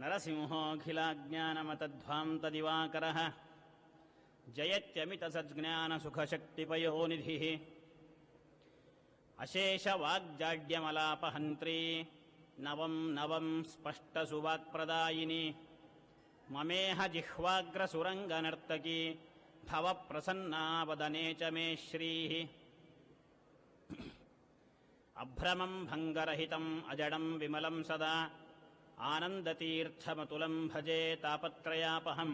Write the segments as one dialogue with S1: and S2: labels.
S1: ನರಸಿಂಹೋऽಖಿಲಾಜ್ಞಾನಮತಧ್ವಾಂತದಿವಾಕರಃ ಜಯತ್ಯಮಿತಸಜ್ಞಾನಸುಖಶಕ್ತಿಪಯೋನಿಧಿಃ ಅಶೇಷವಾಗ್ಜಾಡ್ಯಮಲಾಪಹಂತ್ರೀ ನವಂ ನವಂ ಸ್ಪಷ್ಟಸುವಾಕ್ಪ್ರದಾಯಿನಿ ಮಮೇಹ ಜಿಹ್ವಾಗ್ರಸುರಂಗನರ್ತಕಿ ಭವಪ್ರಸನ್ನಾ ವದನೆ ಚ ಮೇ ಶ್ರೀಃ ಅಭ್ರಮಂ ಭಂಗರಹಿತಂ ಅಜಡಂ ವಿಮಲಂ ಸದಾ ಆನಂದತೀರ್ಥಮತುಲಂ ಭಜೆ ತಾಪತ್ರಯಾಪಹಂ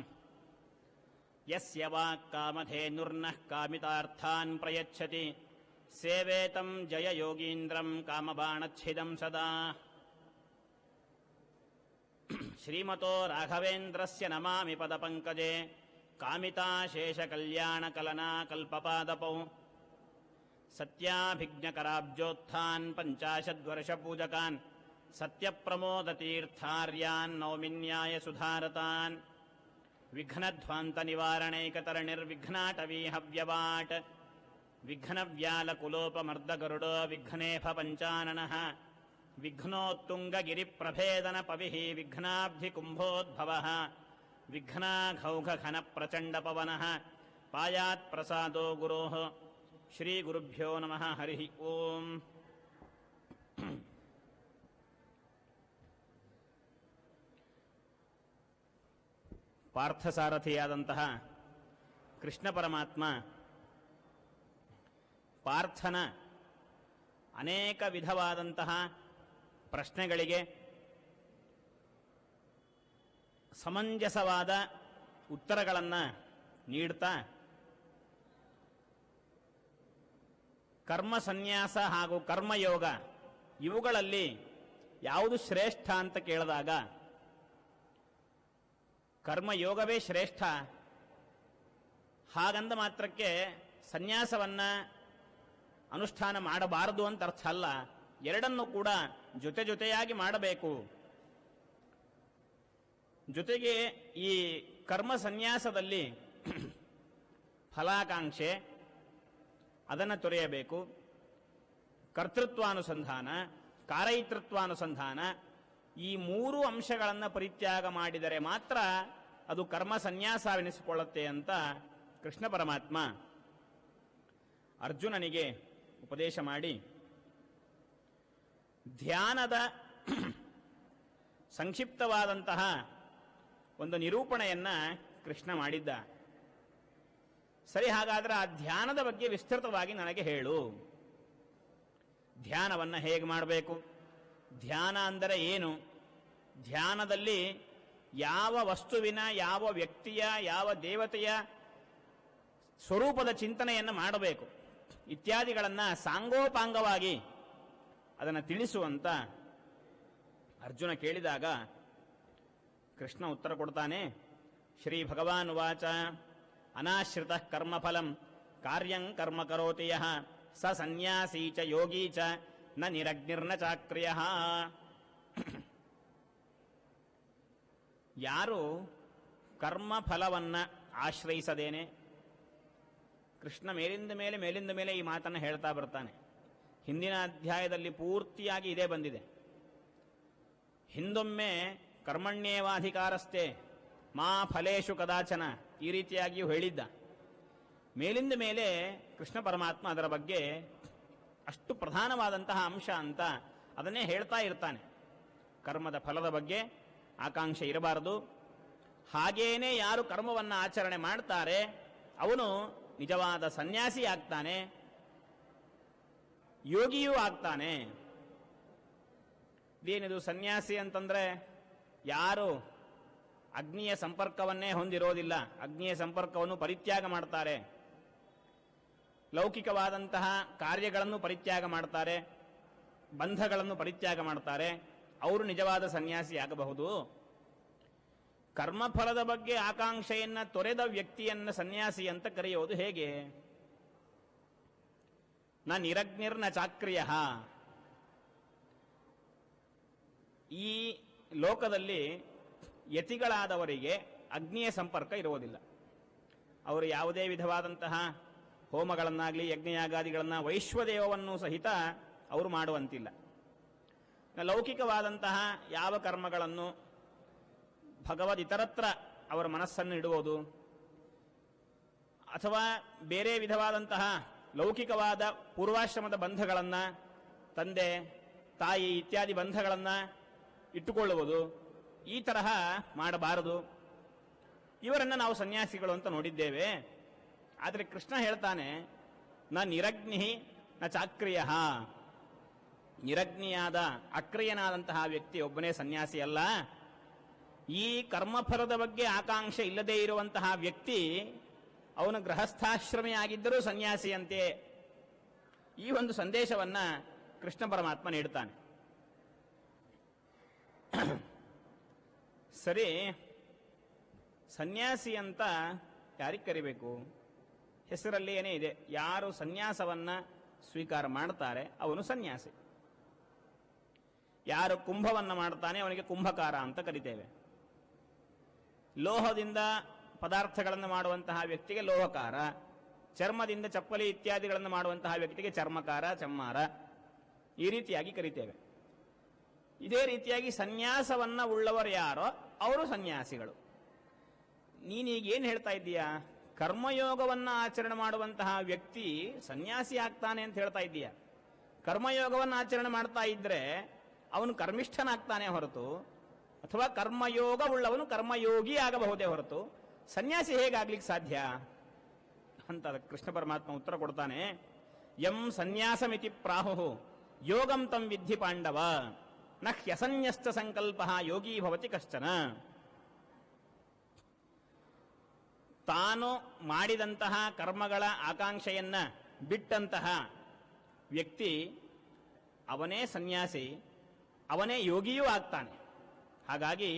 S1: ಯಸ್ಯ ವಾಕ್ಕಾಮಧೇನುರ್ನಃ ಕಾಮಿತಾರ್ಥಾನ್ ಪ್ರಯಚ್ಛತಿ ಸೇವೇತಂ ಜಯಯೋಗೀಂದ್ರಂ ಕಾಮಬಾಣಚ್ಛಿದಂ ಸದಾ ಶ್ರೀಮತೋ ರಾಘವೇಂದ್ರಸ್ಯ ನಮಾಮಿ ಪದಪಂಕಜೆ ಕಾಮಿತಾಶೇಷಕಲ್ಯಾಣಕಲನಾ ಕಲ್ಪಪಾದಪೌ ಸತ್ಯಾಭಿಜ್ಞಕರಾಬ್ಜೋತ್ಥಾನ್ ಪಂಚಾಶದ್ವರ್ಷಪೂಜಕಾನ್ ಸತ್ಯಪ್ರಮೋದತೀರ್ಥಾರ್ಯಾನ್ ನೌಮಿನ್ಯಾಯ ಸುಧಾರತಾನ್ ವಿಘ್ನಧ್ವಾಂತನಿವಾರಣೈಕತರಣಿರ್ವಿಘ್ನಾಟವೀಹವ್ಯವಾಟ್ ವಿಘ್ನವ್ಯಾಲಕುಲೋಪಮರ್ದಗರುಡೋ ವಿಘ್ನೇಫ ಪಂಚಾನನಃ ವಿಘ್ನೋತ್ತುಂಗಗಿರಿಪ್ರಭೇದನ ಪವಿಃ ವಿಘ್ನಾಬ್ಧಿಕುಂಭೋದ್ಭವಃ ವಿಘ್ನಾಘೌಘಘನಪ್ರಚಂಡಪವನಃ ಪಾಯಾತ್ಪ್ರಸಾದೋ ಗುರೋಃ ಶ್ರೀಗುರುಭ್ಯೋ ನಮಃ ಹರಿಃ ಓಂ. ಪಾರ್ಥಸಾರಥಿಯಾದಂತಹ ಕೃಷ್ಣ ಪರಮಾತ್ಮ ಪಾರ್ಥನ ಅನೇಕ ವಿಧವಾದಂತಹ ಪ್ರಶ್ನೆಗಳಿಗೆ ಸಮಂಜಸವಾದ ಉತ್ತರಗಳನ್ನು ನೀಡ್ತಾ ಕರ್ಮ ಸನ್ಯಾಸ ಹಾಗೂ ಕರ್ಮಯೋಗ ಇವುಗಳಲ್ಲಿ ಯಾವುದು ಶ್ರೇಷ್ಠ ಅಂತ ಕೇಳಿದಾಗ ಕರ್ಮಯೋಗವೇ ಶ್ರೇಷ್ಠ, ಹಾಗಂದ ಮಾತ್ರಕ್ಕೆ ಸನ್ಯಾಸವನ್ನ ಅನುಷ್ಠಾನ ಮಾಡಬಾರದು ಅಂತ ಅರ್ಥ ಅಲ್ಲ. ಎರಡನ್ನೂ ಕೂಡ ಜೊತೆ ಜೊತೆಯಾಗಿ ಮಾಡಬೇಕು. ಜೊತೆಗೆ ಈ ಕರ್ಮ ಸನ್ಯಾಸದಲ್ಲಿ ಫಲಾಕಾಂಕ್ಷೆ ಅದನ್ನು ತೊರೆಯಬೇಕು. ಕರ್ತೃತ್ವಾನುಸಂಧಾನ, ಕಾರಯಿತೃತ್ವಾನುಸಂಧಾನ, ಈ ಮೂರು ಅಂಶಗಳನ್ನು ಪರಿತ್ಯಾಗ ಮಾಡಿದರೆ ಮಾತ್ರ ಅದು ಕರ್ಮ ಸನ್ಯಾಸವೆನಿಸಿಕೊಳ್ಳುತ್ತೆ ಅಂತ ಕೃಷ್ಣ ಪರಮಾತ್ಮ ಅರ್ಜುನನಿಗೆ ಉಪದೇಶ ಮಾಡಿ ಧ್ಯಾನದ ಸಂಕ್ಷಿಪ್ತವಾದಂತಹ ಒಂದು ನಿರೂಪಣೆಯನ್ನ ಕೃಷ್ಣ ಮಾಡಿದ್ದ. ಸರಿ, ಹಾಗಾದ್ರೆ ಆ ಧ್ಯಾನದ ಬಗ್ಗೆ ವಿಸ್ತೃತವಾಗಿ ನನಗೆ ಹೇಳು. ಧ್ಯಾನವನ್ನು ಹೇಗೆ ಮಾಡಬೇಕು? ಧ್ಯಾನ ಅಂದರೆ ಏನು? ಧ್ಯಾನದಲ್ಲಿ ಯಾವ ವಸ್ತುವಿನ, ಯಾವ ವ್ಯಕ್ತಿಯ, ಯಾವ ದೇವತೆಯ ಸ್ವರೂಪದ ಚಿಂತನೆಯನ್ನು ಮಾಡಬೇಕು ಇತ್ಯಾದಿಗಳನ್ನು ಸಾಂಗೋಪಾಂಗವಾಗಿ ಅದನ್ನು ತಿಳಿಸುವಂತ ಅರ್ಜುನ ಕೇಳಿದಾಗ ಕೃಷ್ಣ ಉತ್ತರ ಕೊಡ್ತಾನೆ. ಶ್ರೀ ಭಗವಾನ್ ವಾಚ ಅನಾಶ್ರಿತ ಕರ್ಮಫಲಂ ಕಾರ್ಯಂ ಕರ್ಮ ಕರೋತಿ ಯಃ ಸ ಸನ್ಯಾಸೀ ಚ ಯೋಗೀ ಚ ನ ನಿರಗ್ನಿರ್ನ ಚಾಕ್ರಿಯಃ. ಯಾರು ಕರ್ಮಫಲವನ್ನ ಆಶ್ರಯಿಸದೇನೆ, ಕೃಷ್ಣ ಮೇಲಿಂದ ಮೇಲೆ ಈ ಮಾತನ್ನು ಹೇಳ್ತಾ ಬರ್ತಾನೆ. ಹಿಂದಿನ ಅಧ್ಯಾಯದಲ್ಲಿ ಪೂರ್ತಿಯಾಗಿ ಇದೇ ಬಂದಿದೆ. ಹಿಂದೊಮ್ಮೆ ಕರ್ಮಣ್ಯೇವಾಧಿಕಾರಸ್ಥೆ ಮಾ ಫಲೇಶು ಕದಾಚನ ಈ ರೀತಿಯಾಗಿಯೂ ಹೇಳಿದ್ದ. ಮೇಲಿಂದ ಮೇಲೆ ಕೃಷ್ಣ ಪರಮಾತ್ಮ ಅದರ ಬಗ್ಗೆ ಅಷ್ಟು ಪ್ರಧಾನವಾದಂತಹ ಅಂಶ ಅಂತ ಅದನ್ನೇ ಹೇಳ್ತಾ ಇರ್ತಾನೆ. ಕರ್ಮದ ಫಲದ ಬಗ್ಗೆ ಆಕಾಂಕ್ಷೆ ಇರಬಾರದು. ಹಾಗೇನೇ ಯಾರು ಕರ್ಮವನ್ನು ಆಚರಣೆ ಮಾಡ್ತಾರೆ ಅವನು ನಿಜವಾದ ಸನ್ಯಾಸಿ ಆಗ್ತಾನೆ, ಯೋಗಿಯೂ ಆಗ್ತಾನೆ. ಇದೇನಿದು ಸನ್ಯಾಸಿ ಅಂತಂದ್ರೆ ಯಾರು ಅಗ್ನಿಯ ಸಂಪರ್ಕವನ್ನೇ ಹೊಂದಿರೋದಿಲ್ಲ, ಅಗ್ನಿಯ ಸಂಪರ್ಕವನ್ನು ಪರಿತ್ಯಾಗ ಮಾಡ್ತಾರೆ, ಲೌಕಿಕವಾದಂತಹ ಕಾರ್ಯಗಳನ್ನು ಪರಿತ್ಯಾಗ ಮಾಡ್ತಾರೆ, ಬಂಧಗಳನ್ನು ಪರಿತ್ಯಾಗ ಮಾಡ್ತಾರೆ, ಅವರು ನಿಜವಾದ ಸನ್ಯಾಸಿ ಆಗಬಹುದು. ಕರ್ಮಫಲದ ಬಗ್ಗೆ ಆಕಾಂಕ್ಷೆಯನ್ನ ತೊರೆದ ವ್ಯಕ್ತಿಯನ್ನ ಸನ್ಯಾಸಿ ಅಂತ ಕರೆಯೋದು ಹೇಗೆ? ನ ನಿರಗ್ನಿರ್ನ ಚಾಕ್ರಿಯ. ಈ ಲೋಕದಲ್ಲಿ ಯತಿಗಳಾದವರಿಗೆ ಅಗ್ನಿಯ ಸಂಪರ್ಕ ಇರುವುದಿಲ್ಲ. ಅವರು ಯಾವುದೇ ವಿಧವಾದಂತಹ ಹೋಮಗಳನ್ನಾಗಲಿ ಯಜ್ಞಯಾಗಾದಿಗಳನ್ನ ವೈಶ್ವದೇವವನ್ನು ಸಹಿತ ಅವರು ಮಾಡುವಂತಿಲ್ಲ. ಲೌಕಿಕವಾದಂತಹ ಯಾವ ಕರ್ಮಗಳನ್ನು ಭಗವದ್ ಇತರತ್ರ ಅವರ ಮನಸ್ಸನ್ನು ಇಡುವುದು, ಅಥವಾ ಬೇರೆ ವಿಧವಾದಂತಹ ಲೌಕಿಕವಾದ ಪೂರ್ವಾಶ್ರಮದ ಬಂಧಗಳನ್ನು, ತಂದೆ ತಾಯಿ ಇತ್ಯಾದಿ ಬಂಧಗಳನ್ನು ಇಟ್ಟುಕೊಳ್ಳುವುದು, ಈ ತರಹ ಮಾಡಬಾರದು. ಇವರನ್ನು ನಾವು ಸನ್ಯಾಸಿಗಳು ಅಂತ ನೋಡಿದ್ದೇವೆ. ಆದರೆ ಕೃಷ್ಣ ಹೇಳ್ತಾನೆ, ನ ನಿರಗ್ನಿ ನ ಚಾಕ್ರಿಯ. ನಿರಗ್ನಿಯಾದ ಅಕ್ರಿಯನಾದಂತಹ ವ್ಯಕ್ತಿ ಒಬ್ಬನೇ ಸನ್ಯಾಸಿ ಅಲ್ಲ. ಈ ಕರ್ಮಫಲದ ಬಗ್ಗೆ ಆಕಾಂಕ್ಷೆ ಇಲ್ಲದೇ ಇರುವಂತಹ ವ್ಯಕ್ತಿ ಅವನು ಗೃಹಸ್ಥಾಶ್ರಮಿ ಆಗಿದ್ದರೂ ಸನ್ಯಾಸಿಯಂತೆ. ಈ ಒಂದು ಸಂದೇಶವನ್ನ ಕೃಷ್ಣ ಪರಮಾತ್ಮ ನೀಡುತ್ತಾನೆ. ಸರಿ, ಸನ್ಯಾಸಿ ಅಂತ ಯಾರಿಗೆ ಕರಿಬೇಕು? ಹೆಸರಲ್ಲಿ ಏನೇ ಇದೆ. ಯಾರು ಸನ್ಯಾಸವನ್ನ ಸ್ವೀಕಾರ ಮಾಡ್ತಾರೆ ಅವನು ಸನ್ಯಾಸಿ. ಯಾರು ಕುಂಭವನ್ನ ಮಾಡ್ತಾನೆ ಅವನಿಗೆ ಕುಂಭಕಾರ ಅಂತ ಕರಿತೇವೆ. ಲೋಹದಿಂದ ಪದಾರ್ಥಗಳನ್ನು ಮಾಡುವಂತಹ ವ್ಯಕ್ತಿಗೆ ಲೋಹಕಾರ, ಚರ್ಮದಿಂದ ಚಪ್ಪಲಿ ಇತ್ಯಾದಿಗಳನ್ನು ಮಾಡುವಂತಹ ವ್ಯಕ್ತಿಗೆ ಚರ್ಮಕಾರ, ಚಮ್ಮಾರ, ಈ ರೀತಿಯಾಗಿ ಕರಿತೇವೆ. ಇದೇ ರೀತಿಯಾಗಿ ಸನ್ಯಾಸವನ್ನ ಉಳ್ಳವರು ಯಾರೋ ಅವರು ಸನ್ಯಾಸಿಗಳು. ನೀನೀಗೇನು ಹೇಳ್ತಾ ಇದ್ದೀಯಾ? ಕರ್ಮಯೋಗವನ್ನ ಆಚರಣೆ ಮಾಡುವಂತಹ ವ್ಯಕ್ತಿ ಸನ್ಯಾಸಿ ಆಗ್ತಾನೆ ಅಂತ ಹೇಳ್ತಾ ಇದ್ದೀಯ. ಕರ್ಮಯೋಗವನ್ನು ಆಚರಣೆ ಮಾಡ್ತಾ ಇದ್ರೆ ಅವನು ಕರ್ಮಿಷ್ಠನಾಗ್ತಾನೆ ಹೊರತು, ಅಥವಾ ಕರ್ಮಯೋಗ ಉಳ್ಳವನು ಕರ್ಮಯೋಗಿ ಆಗಬಹುದೇ ಹೊರತು ಸನ್ಯಾಸಿ ಹೇಗಾಗ್ಲಿಕ್ಕೆ ಸಾಧ್ಯ ಅಂತ ಕೃಷ್ಣ ಪರಮಾತ್ಮ ಉತ್ತರ ಕೊಡ್ತಾನೆ. ಯಂ ಸನ್ಯಾಸಮಿತಿ ಪ್ರಾಹು ಯೋಗಂ ತಂ ವಿದ್ಧಿ ಪಾಂಡವ ನ ಹ್ಯಸನ್ಯಸ್ತ ಸಂಕಲ್ಪ ಯೋಗಿ ಭವತಿ ಕಶ್ಚನ. ತಾನು ಮಾಡಿದಂತಹ ಕರ್ಮಗಳ ಆಕಾಂಕ್ಷೆಯನ್ನ ಬಿಟ್ಟಂತಹ ವ್ಯಕ್ತಿ ಅವನೇ ಸನ್ಯಾಸಿ, ಅವನೇ ಯೋಗಿಯೂ ಆಗ್ತಾನೆ. ಹಾಗಾಗಿ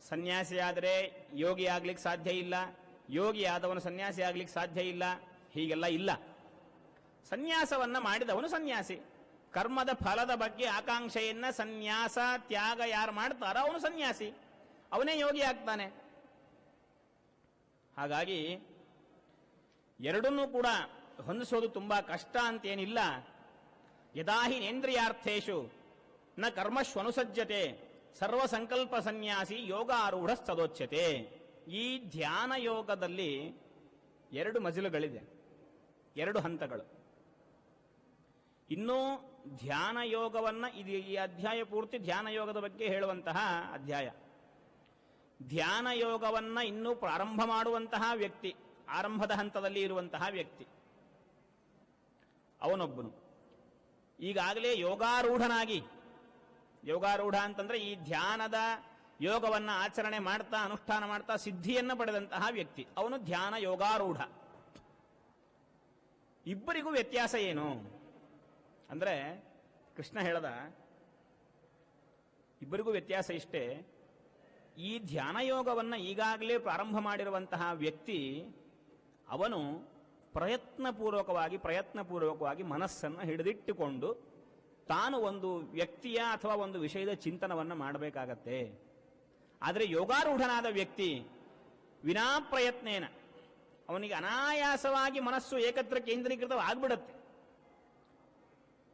S1: ಸನ್ಯಾಸಿಯಾದರೆ ಯೋಗಿ ಆಗ್ಲಿಕ್ಕೆ ಸಾಧ್ಯ ಇಲ್ಲ, ಯೋಗಿ ಆದವನು ಸನ್ಯಾಸಿ ಆಗ್ಲಿಕ್ಕೆ ಸಾಧ್ಯ ಇಲ್ಲ, ಹೀಗೆಲ್ಲ ಇಲ್ಲ. ಸನ್ಯಾಸವನ್ನ ಮಾಡಿದವನು ಸನ್ಯಾಸಿ. ಕರ್ಮದ ಫಲದ ಬಗ್ಗೆ ಆಕಾಂಕ್ಷೆಯನ್ನ ಸನ್ಯಾಸ ತ್ಯಾಗ ಯಾರು ಮಾಡ್ತಾರೋ ಅವನು ಸನ್ಯಾಸಿ, ಅವನೇ ಯೋಗಿ ಆಗ್ತಾನೆ. ಹಾಗಾಗಿ ಎರಡನ್ನೂ ಕೂಡ ಹೊಂದಿಸೋದು ತುಂಬಾ ಕಷ್ಟ ಅಂತೇನಿಲ್ಲ. ಯದಾಹಿ ನೇಂದ್ರಿಯಾರ್ಥೇಶು ನ ಕರ್ಮಶ್ವನುಸಜ್ಜತೆ ಸರ್ವ ಸಂಕಲ್ಪ ಸನ್ಯಾಸಿ ಯೋಗಾರೂಢಸ್ತದೋಚ್ಯತೆ. ಈ ಧ್ಯಾನ ಯೋಗದಲ್ಲಿ ಎರಡು ಮಜಲುಗಳಿದೆ, ಎರಡು ಹಂತಗಳು. ಇನ್ನೂ ಧ್ಯಾನ ಯೋಗವನ್ನ ಇದು ಈ ಅಧ್ಯಾಯ ಪೂರ್ತಿ ಧ್ಯಾನ ಯೋಗದ ಬಗ್ಗೆ ಹೇಳುವಂತಹ ಅಧ್ಯಾಯ. ಧ್ಯಾನ ಯೋಗವನ್ನ ಇನ್ನೂ ಪ್ರಾರಂಭ ಮಾಡುವಂತಹ ವ್ಯಕ್ತಿ, ಆರಂಭದ ಹಂತದಲ್ಲಿ ಇರುವಂತಹ ವ್ಯಕ್ತಿ ಅವನೊಬ್ಬನು. ಈಗಾಗಲೇ ಯೋಗಾರೂಢನಾಗಿ, ಯೋಗಾರೂಢ ಅಂತಂದ್ರೆ ಈ ಧ್ಯಾನದ ಯೋಗವನ್ನ ಆಚರಣೆ ಮಾಡ್ತಾ ಅನುಷ್ಠಾನ ಮಾಡ್ತಾ ಸಿದ್ಧಿಯನ್ನ ಪಡೆದಂತಹ ವ್ಯಕ್ತಿ, ಅವನು ಧ್ಯಾನ ಯೋಗಾರೂಢ. ಇಬ್ಬರಿಗೂ ವ್ಯತ್ಯಾಸ ಏನು ಅಂದ್ರೆ ಕೃಷ್ಣ ಹೇಳದ ಇಬ್ಬರಿಗೂ ವ್ಯತ್ಯಾಸ ಇಷ್ಟೇ. ಈ ಧ್ಯಾನ ಯೋಗವನ್ನ ಈಗಾಗಲೇ ಪ್ರಾರಂಭ ಮಾಡಿರುವಂತಹ ವ್ಯಕ್ತಿ ಅವನು ಪ್ರಯತ್ನಪೂರ್ವಕವಾಗಿ ಮನಸ್ಸನ್ನು ಹಿಡಿದಿಟ್ಟುಕೊಂಡು ತಾನು ಒಂದು ವ್ಯಕ್ತಿಯ ಅಥವಾ ಒಂದು ವಿಷಯದ ಚಿಂತನವನ್ನು ಮಾಡಬೇಕಾಗತ್ತೆ. ಆದರೆ ಯೋಗಾರೂಢನಾದ ವ್ಯಕ್ತಿ ವಿನಾ ಪ್ರಯತ್ನೇನ ಅವನಿಗೆ ಅನಾಯಾಸವಾಗಿ ಮನಸ್ಸು ಏಕತ್ರ ಕೇಂದ್ರೀಕೃತವಾಗ್ಬಿಡುತ್ತೆ.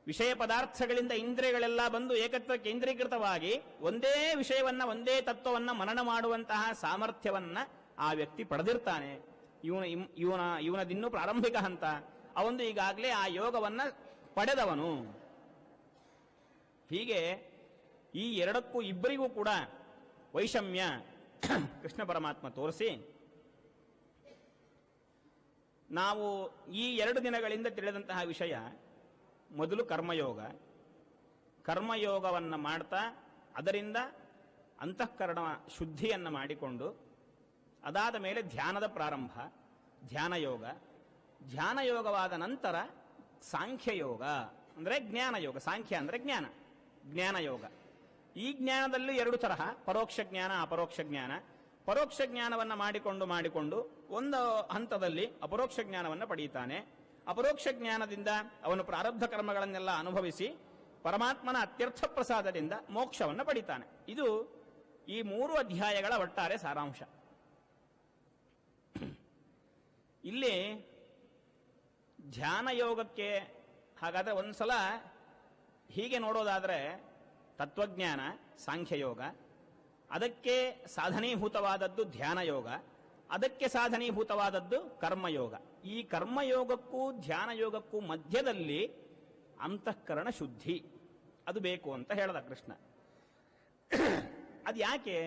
S1: ವಿಷಯ ಪದಾರ್ಥಗಳಿಂದ ಇಂದ್ರಿಯಗಳೆಲ್ಲ ಬಂದು ಏಕತ್ರ ಕೇಂದ್ರೀಕೃತವಾಗಿ ಒಂದೇ ವಿಷಯವನ್ನ, ಒಂದೇ ತತ್ವವನ್ನ ಮನನ ಮಾಡುವಂತಹ ಸಾಮರ್ಥ್ಯವನ್ನ ಆ ವ್ಯಕ್ತಿ ಪಡೆದಿರ್ತಾನೆ. ಇವನದಿನ್ನೂ ಪ್ರಾರಂಭಿಕ ಹಂತ, ಅವನು ಈಗಾಗಲೇ ಆ ಯೋಗವನ್ನ ಪಡೆದವನು. ಹೀಗೆ ಈ ಎರಡಕ್ಕೂ ಇಬ್ಬರಿಗೂ ಕೂಡ ವೈಷಮ್ಯ ಕೃಷ್ಣ ಪರಮಾತ್ಮ ತೋರಿಸಿ, ನಾವು ಈ 2 ದಿನಗಳಿಂದ ತಿಳಿದಂತಹ ವಿಷಯ, ಮೊದಲು ಕರ್ಮಯೋಗವನ್ನು ಮಾಡ್ತಾ ಅದರಿಂದ ಅಂತಃಕರಣ ಶುದ್ಧಿಯನ್ನು ಮಾಡಿಕೊಂಡು ಅದಾದ ಮೇಲೆ ಧ್ಯಾನದ ಪ್ರಾರಂಭ, ಧ್ಯಾನಯೋಗವಾದ ನಂತರ ಸಾಂಖ್ಯಯೋಗ ಅಂದರೆ ಜ್ಞಾನಯೋಗ. ಸಾಂಖ್ಯ ಅಂದರೆ ಜ್ಞಾನಯೋಗ. ಈ ಜ್ಞಾನದಲ್ಲಿ 2 ತರಹ, ಪರೋಕ್ಷ ಜ್ಞಾನ, ಅಪರೋಕ್ಷ ಜ್ಞಾನ. ಪರೋಕ್ಷ ಜ್ಞಾನವನ್ನು ಮಾಡಿಕೊಂಡು ಒಂದು ಹಂತದಲ್ಲಿ ಅಪರೋಕ್ಷ ಜ್ಞಾನವನ್ನು ಪಡೆಯುತ್ತಾನೆ. ಅಪರೋಕ್ಷ ಜ್ಞಾನದಿಂದ ಅವನು ಪ್ರಾರಬ್ಧ ಕರ್ಮಗಳನ್ನೆಲ್ಲ ಅನುಭವಿಸಿ ಪರಮಾತ್ಮನ ಅತ್ಯರ್ಥ ಪ್ರಸಾದದಿಂದ ಮೋಕ್ಷವನ್ನು ಪಡಿತಾನೆ. ಇದು ಈ 3 ಅಧ್ಯಾಯಗಳ ಒಟ್ಟಾರೆ ಸಾರಾಂಶ. ಇಲ್ಲಿ ಧ್ಯಾನ ಯೋಗಕ್ಕೆ ಹಾಗಾದ್ರೆ ಒಂದ್ಸಲ ಹೀಗೆ ನೋಡೋದಾದ್ರೆ ತತ್ವಜ್ಞಾನ ಸಾಂಖ್ಯಯೋಗ, ಅದಕ್ಕೆ ಸಾಧನೀಭೂತವಾದದ್ದು ಧ್ಯಾನಯೋಗ, ಅದಕ್ಕೆ ಸಾಧನೀಭೂತವಾದದ್ದು ಕರ್ಮಯೋಗ. ಈ ಕರ್ಮಯೋಗಕ್ಕೂ ಧ್ಯಾನಯೋಗಕ್ಕೂ ಮಧ್ಯದಲ್ಲಿ ಅಂತಃಕರಣ ಶುದ್ಧಿ ಅದು ಬೇಕು ಅಂತ ಹೇಳ್ದ ಕೃಷ್ಣ. ಅದು ಯಾಕೆ?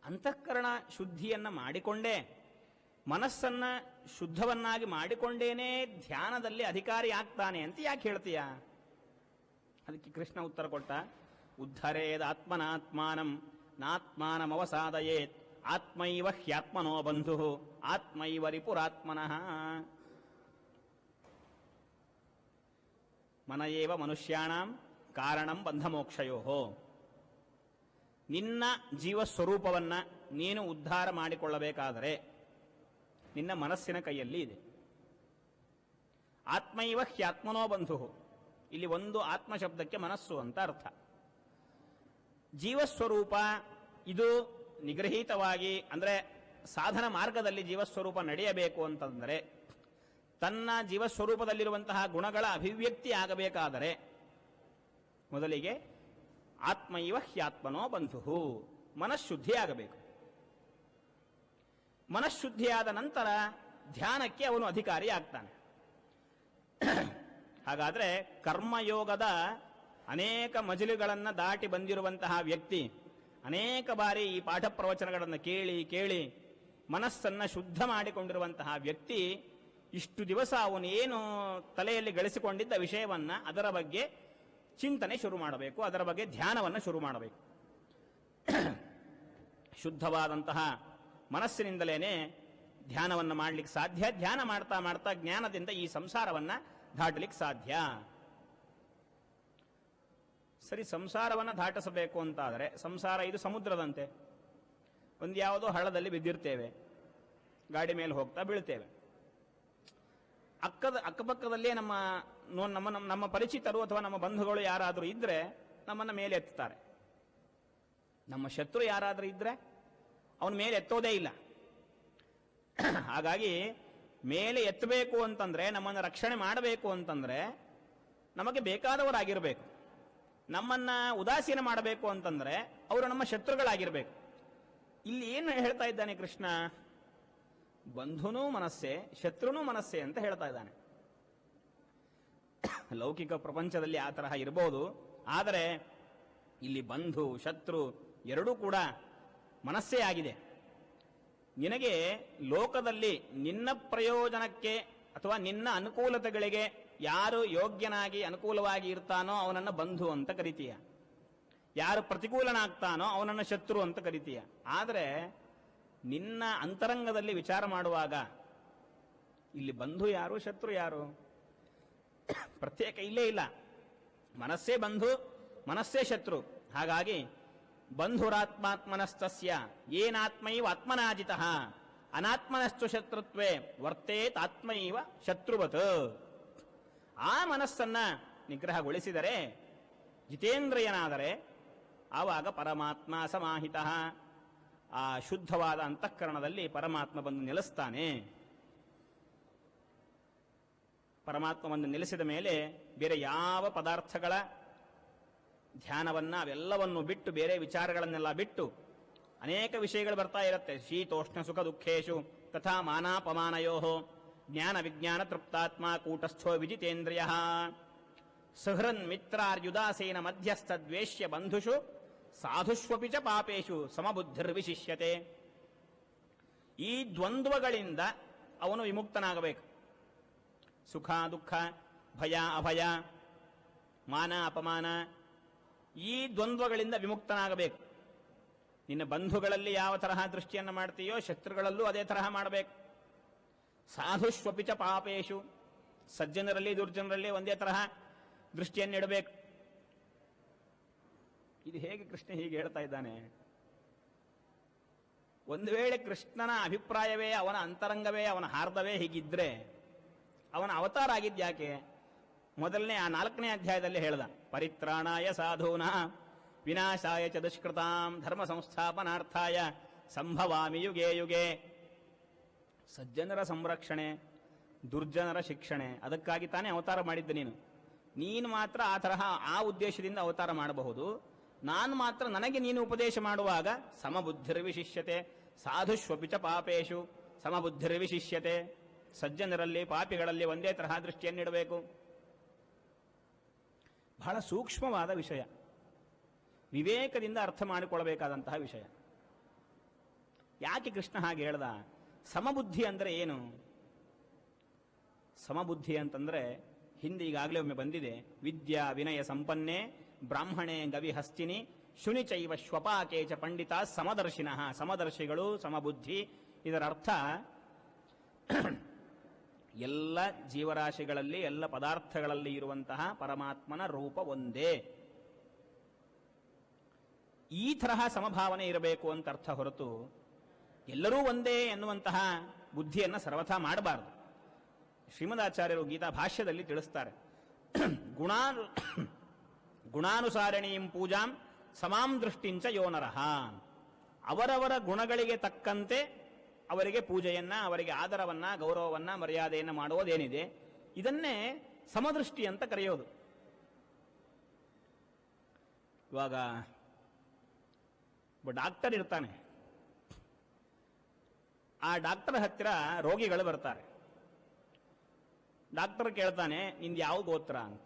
S1: ಅಂತಃಕರಣ ಶುದ್ಧಿಯನ್ನ ಮಾಡಿಕೊಂಡೇ, ಮನಸ್ಸನ್ನ ಶುದ್ಧವನ್ನಾಗಿ ಮಾಡಿಕೊಂಡೇನೆ ಧ್ಯಾನದಲ್ಲಿ ಅಧಿಕಾರಿ ಆಗ್ತಾನೆ ಅಂತ ಯಾಕೆ ಹೇಳ್ತೀಯ? ಅದಕ್ಕೆ ಕೃಷ್ಣ ಉತ್ತರ ಕೊಟ್ಟ, ಉದ್ಧರೇದ್ ಆತ್ಮನಾತ್ಮಾನಂ ನಾತ್ಮಾನಮವಸಾದಯೇತ್ ಆತ್ಮೈವ ಹ್ಯಾತ್ಮನೋ ಬಂಧು ಆತ್ಮೈವ ರಿಪುರಾತ್ಮನಃ. ಮನಯೇವ ಮನುಷ್ಯಾಣಂ ಕಾರಣಂ ಬಂಧಮೋಕ್ಷಯೋ. ನಿನ್ನ ಜೀವಸ್ವರೂಪವನ್ನ ನೀನು ಉದ್ಧಾರ ಮಾಡಿಕೊಳ್ಳಬೇಕಾದರೆ ನಿನ್ನ ಮನಸ್ಸಿನ ಕೈಯಲ್ಲಿ ಇದೆ. ಆತ್ಮೈವ ಹ್ಯಾತ್ಮನೋ ಬಂಧು, ಇಲ್ಲಿ ಒಂದು ಆತ್ಮ ಶಬ್ದಕ್ಕೆ ಮನಸ್ಸು ಅಂತ ಅರ್ಥ. ಜೀವಸ್ವರೂಪ ಇದು ನಿಗೃಹೀತವಾಗಿ, ಅಂದರೆ ಸಾಧನ ಮಾರ್ಗದಲ್ಲಿ ಜೀವಸ್ವರೂಪ ನಡೆಯಬೇಕು ಅಂತಂದರೆ, ತನ್ನ ಜೀವಸ್ವರೂಪದಲ್ಲಿರುವಂತಹ ಗುಣಗಳ ಅಭಿವ್ಯಕ್ತಿ ಆಗಬೇಕಾದರೆ ಮೊದಲಿಗೆ ಆತ್ಮೈವ ಹ್ಯಾತ್ಮನೋ ಬಂಧು, ಮನಃಶುದ್ಧಿ ಆಗಬೇಕು. ಮನಃಶುದ್ಧಿಯಾದ ನಂತರ ಧ್ಯಾನಕ್ಕೆ ಅವನು ಅಧಿಕಾರಿ ಆಗ್ತಾನೆ. ಹಾಗಾದ್ರೆ ಕರ್ಮಯೋಗದ ಅನೇಕ ಮಜಲುಗಳನ್ನು ದಾಟಿ ಬಂದಿರುವಂತಹ ವ್ಯಕ್ತಿ ಅನೇಕ ಬಾರಿ ಈ ಪಾಠ ಪ್ರವಚನಗಳನ್ನು ಕೇಳಿ ಕೇಳಿ ಮನಸ್ಸನ್ನ ಶುದ್ಧ ಮಾಡಿಕೊಂಡಿರುವಂತಹ ವ್ಯಕ್ತಿ ಇಷ್ಟು ದಿವಸ ಅವನು ಏನು ತಲೆಯಲ್ಲಿ ಗಳಿಸಿಕೊಂಡಿದ್ದ ವಿಷಯವನ್ನ ಅದರ ಬಗ್ಗೆ ಚಿಂತನೆ ಶುರು ಮಾಡಬೇಕು, ಅದರ ಬಗ್ಗೆ ಧ್ಯಾನವನ್ನು ಶುರು ಮಾಡಬೇಕು. ಶುದ್ಧವಾದಂತಹ ಮನಸ್ಸಿನಿಂದಲೇನೆ ಧ್ಯಾನವನ್ನು ಮಾಡಲಿಕ್ಕೆ ಸಾಧ್ಯ. ಧ್ಯಾನ ಮಾಡ್ತಾ ಮಾಡ್ತಾ ಜ್ಞಾನದಿಂದ ಈ ಸಂಸಾರವನ್ನ ದಾಟಲಿಕ್ಕೆ ಸಾಧ್ಯ. ಸರಿ, ಸಂಸಾರವನ್ನು ದಾಟಿಸಬೇಕು ಅಂತಾದರೆ, ಸಂಸಾರ ಇದು ಸಮುದ್ರದಂತೆ. ಒಂದು ಯಾವುದೋ ಹಳ್ಳದಲ್ಲಿ ಬಿದ್ದಿರ್ತೇವೆ, ಗಾಡಿ ಮೇಲೆ ಹೋಗ್ತಾ ಬೀಳ್ತೇವೆ. ಅಕ್ಕಪಕ್ಕದಲ್ಲೇ ನಮ್ಮ ಪರಿಚಿತರು ಅಥವಾ ನಮ್ಮ ಬಂಧುಗಳು ಯಾರಾದರೂ ಇದ್ರೆ ನಮ್ಮನ್ನ ಮೇಲೆ ಎತ್ತುತ್ತಾರೆ. ನಮ್ಮ ಶತ್ರು ಯಾರಾದರೂ ಇದ್ರೆ ಅವನ ಮೇಲೆ ಎತ್ತೋದೇ ಇಲ್ಲ. ಹಾಗಾಗಿ ಮೇಲೆ ಎತ್ತಬೇಕು ಅಂತಂದ್ರೆ, ನಮ್ಮನ್ನು ರಕ್ಷಣೆ ಮಾಡಬೇಕು ಅಂತಂದ್ರೆ ನಮಗೆ ಬೇಕಾದವರಾಗಿರ್ಬೇಕು. ನಮ್ಮನ್ನ ಉದಾಸೀನ ಮಾಡಬೇಕು ಅಂತಂದ್ರೆ ಅವರು ನಮ್ಮ ಶತ್ರುಗಳಾಗಿರ್ಬೇಕು. ಇಲ್ಲಿ ಏನು ಹೇಳ್ತಾ ಇದ್ದಾನೆ ಕೃಷ್ಣ? ಬಂಧುನೂ ಮನಸ್ಸೇ, ಶತ್ರುನೂ ಮನಸ್ಸೇ ಅಂತ ಹೇಳ್ತಾ ಇದ್ದಾನೆ. ಲೌಕಿಕ ಪ್ರಪಂಚದಲ್ಲಿ ಆ ತರಹ ಇರಬಹುದು, ಆದರೆ ಇಲ್ಲಿ ಬಂಧು ಶತ್ರು ಎರಡೂ ಕೂಡ ಮನಸ್ಸೇ ಆಗಿದೆ. ನಿನಗೆ ಲೋಕದಲ್ಲಿ ನಿನ್ನ ಪ್ರಯೋಜನಕ್ಕೆ ಅಥವಾ ನಿನ್ನ ಅನುಕೂಲತೆಗಳಿಗೆ ಯಾರು ಯೋಗ್ಯನಾಗಿ ಅನುಕೂಲವಾಗಿ ಇರ್ತಾನೋ ಅವನನ್ನ ಬಂಧು ಅಂತ ಕರಿತೀಯ, ಯಾರು ಪ್ರತಿಕೂಲನಾಗ್ತಾನೋ ಅವನನ್ನ ಶತ್ರು ಅಂತ ಕರಿತೀಯ. ಆದರೆ ನಿನ್ನ ಅಂತರಂಗದಲ್ಲಿ ವಿಚಾರ ಮಾಡುವಾಗ ಇಲ್ಲಿ ಬಂಧು ಯಾರು ಶತ್ರು ಯಾರು ಪ್ರತ್ಯೇಕ ಇಲ್ಲೇ ಇಲ್ಲ. ಮನಸ್ಸೇ ಬಂಧು, ಮನಸ್ಸೇ ಶತ್ರು. ಹಾಗಾಗಿ ಬಂಧುರಾತ್ಮಾತ್ಮನಸ್ತಸ್ಯ ಏನಾತ್ಮೈವ ಆತ್ಮನಾಜಿತಃ ಅನಾತ್ಮನಸ್ತು ಶತ್ರುತ್ವೇ ವರ್ತೇತ್ ಆತ್ಮೈವ ಶತ್ರುವತ್. ಆ ಮನಸ್ಸನ್ನ ನಿಗ್ರಹಗೊಳಿಸಿದರೆ, ಜಿತೇಂದ್ರಿಯನಾದರೆ, ಆವಾಗ ಪರಮಾತ್ಮ ಸಮಾಹಿತ, ಆ ಶುದ್ಧವಾದ ಅಂತಃಕರಣದಲ್ಲಿ ಪರಮಾತ್ಮ ಬಂದು ನೆಲೆಸ್ತಾನೆ. ಪರಮಾತ್ಮ ಬಂದು ನೆಲೆಸಿದ ಮೇಲೆ ಬೇರೆ ಯಾವ ಪದಾರ್ಥಗಳ ಧ್ಯಾನವನ್ನ ಅವೆಲ್ಲವನ್ನು ಬಿಟ್ಟು, ಬೇರೆ ವಿಚಾರಗಳನ್ನೆಲ್ಲ ಬಿಟ್ಟು, ಅನೇಕ ವಿಷಯಗಳು ಬರ್ತಾ ಇರುತ್ತೆ. ಶೀತೋಷ್ಣ ಸುಖ ದುಃಖೇಶು ತಥಾ ಮಾನಾಪಮಾನಯೋ ಜ್ಞಾನ ವಿಜ್ಞಾನ ತೃಪ್ತಾತ್ಮ ಕೂಟಸ್ಥೋ ವಿಜಿತೇಂದ್ರಿಯ ಸುಹೃನ್ ಮಿತ್ರಾರ್ಯುದಾಸೇನ ಮಧ್ಯಸ್ಥ ದ್ವೇಷ್ಯ ಬಂಧುಷು ಸಾಧುಷ್ವಪಿ ಚ ಪಾಪೇಶು ಸಮಬುದ್ಧಿರ್ವಿಶಿಷ್ಯತೆ. ಈ ದ್ವಂದ್ವಗಳಿಂದ ಅವನು ವಿಮುಕ್ತನಾಗಬೇಕು. ಸುಖ ದುಃಖ, ಭಯ ಅಭಯ, ಮಾನ ಅಪಮಾನ, ಈ ದ್ವಂದ್ವಗಳಿಂದ ವಿಮುಕ್ತನಾಗಬೇಕು. ನಿನ್ನ ಬಂಧುಗಳಲ್ಲಿ ಯಾವ ತರಹ ದೃಷ್ಟಿಯನ್ನು ಮಾಡ್ತೀಯೋ ಶತ್ರುಗಳಲ್ಲೂ ಅದೇ ತರಹ ಮಾಡಬೇಕು. ಸಾಧುಷ್ವಪಿಚ ಪಾಪೇಶು, ಸಜ್ಜನರಲ್ಲಿ ದುರ್ಜನರಲ್ಲಿ ಒಂದೇ ತರಹ ದೃಷ್ಟಿಯನ್ನಿಡಬೇಕು. ಇದು ಹೇಗೆ ಕೃಷ್ಣ ಹೀಗೆ ಹೇಳ್ತಾ ಇದ್ದಾನೆ? ಒಂದು ವೇಳೆ ಕೃಷ್ಣನ ಅಭಿಪ್ರಾಯವೇ, ಅವನ ಅಂತರಂಗವೇ, ಅವನ ಹಾರ್ದವೇ ಹೀಗಿದ್ರೆ ಅವನ ಅವತಾರ ಆಗಿದ್ಯಾಕೆ? ಮೊದಲನೇ ಆ 4ನೇ ಅಧ್ಯಾಯದಲ್ಲಿ ಹೇಳ್ದ, ಪರಿತ್ರಾಣಾಯ ಸಾಧೂನಾ ವಿನಾಶಾಯ ಚ ದುಷ್ಕೃತಾಂ ಧರ್ಮ ಸಂಸ್ಥಾಪನಾರ್ಥಾಯ ಸಂಭವಾಮಿ ಯುಗೇ ಯುಗೇ. ಸಜ್ಜನರ ಸಂರಕ್ಷಣೆ, ದುರ್ಜನರ ಶಿಕ್ಷಣೆ, ಅದಕ್ಕಾಗಿ ತಾನೇ ಅವತಾರ ಮಾಡಿದ್ದ ನೀನು. ನೀನು ಮಾತ್ರ ಆ ತರಹ ಆ ಉದ್ದೇಶದಿಂದ ಅವತಾರ ಮಾಡಬಹುದು. ನಾನು ಮಾತ್ರ ನನಗೆ ನೀನು ಉಪದೇಶ ಮಾಡುವಾಗ ಸಮಬುದ್ಧಿರ್ವಿಶಿಷ್ಯತೆ, ಸಾಧುಷ್ವಪಿ ಚ ಪಾಪೇಶು ಸಮಬುದ್ಧಿರ್ವಿಶಿಷ್ಯತೆ. ಸಜ್ಜನರಲ್ಲಿ ಪಾಪಿಗಳಲ್ಲಿ ಒಂದೇ ತರಹ ದೃಷ್ಟಿಯನ್ನಿಡಬೇಕು. ಬಹಳ ಸೂಕ್ಷ್ಮವಾದ ವಿಷಯ, ವಿವೇಕದಿಂದ ಅರ್ಥ ಮಾಡಿಕೊಳ್ಳಬೇಕಾದಂತಹ ವಿಷಯ. ಯಾಕೆ ಕೃಷ್ಣ ಹಾಗೆ ಹೇಳ್ದ? ಸಮಬುದ್ಧಿ ಅಂದರೆ ಏನು? ಸಮಬುದ್ಧಿ ಅಂತಂದ್ರೆ ಹಿಂದೆ ಈಗಾಗಲೇ ಒಮ್ಮೆ ಬಂದಿದೆ. ವಿದ್ಯಾ ವಿನಯ ಸಂಪನ್ನೆ ಬ್ರಾಹ್ಮಣೇ ಗವಿಹಸ್ತಿನಿ ಶುನಿಚೈವ ಶ್ವಪಾಕೇಚ ಪಂಡಿತ ಸಮದರ್ಶಿನಃ. ಸಮದರ್ಶಿಗಳು, ಸಮಬುದ್ಧಿ. ಇದರ ಅರ್ಥ ಎಲ್ಲ ಜೀವರಾಶಿಗಳಲ್ಲಿ, ಎಲ್ಲ ಪದಾರ್ಥಗಳಲ್ಲಿ ಇರುವಂತಹ ಪರಮಾತ್ಮನ ರೂಪ ಒಂದೇ. ಈ ತರಹ ಸಮಭಾವನೆ ಇರಬೇಕು ಅಂತ ಅರ್ಥ ಹೊರತು ಎಲ್ಲರೂ ಒಂದೇ ಎನ್ನುವಂತಹ ಬುದ್ಧಿಯನ್ನು ಸರ್ವಥಾ ಮಾಡಬಾರದು. ಶ್ರೀಮದಾಚಾರ್ಯರು ಗೀತಾ ಭಾಷ್ಯದಲ್ಲಿ ತಿಳಿಸ್ತಾರೆ, ಗುಣಾನುಸಾರಣೀಂ ಪೂಜಾಂ ಸಮಾಂ ದೃಷ್ಟಿಂಚ ಯೋನರಹ. ಅವರವರ ಗುಣಗಳಿಗೆ ತಕ್ಕಂತೆ ಅವರಿಗೆ ಪೂಜೆಯನ್ನ, ಅವರಿಗೆ ಆದರವನ್ನ, ಗೌರವವನ್ನ, ಮರ್ಯಾದೆಯನ್ನು ಮಾಡುವುದೇನಿದೆ ಇದನ್ನೇ ಸಮದೃಷ್ಟಿ ಅಂತ ಕರೆಯೋದು. ಇವಾಗ ಒಬ್ಬ ಡಾಕ್ಟರ್ ಇರ್ತಾನೆ, ಆ ಡಾಕ್ಟರ್ ಹತ್ತಿರ ರೋಗಿಗಳು ಬರ್ತಾರೆ. ಡಾಕ್ಟರ್ ಕೇಳ್ತಾನೆ, ನಿಂದು ಯಾವ ಗೋತ್ರ ಅಂತ.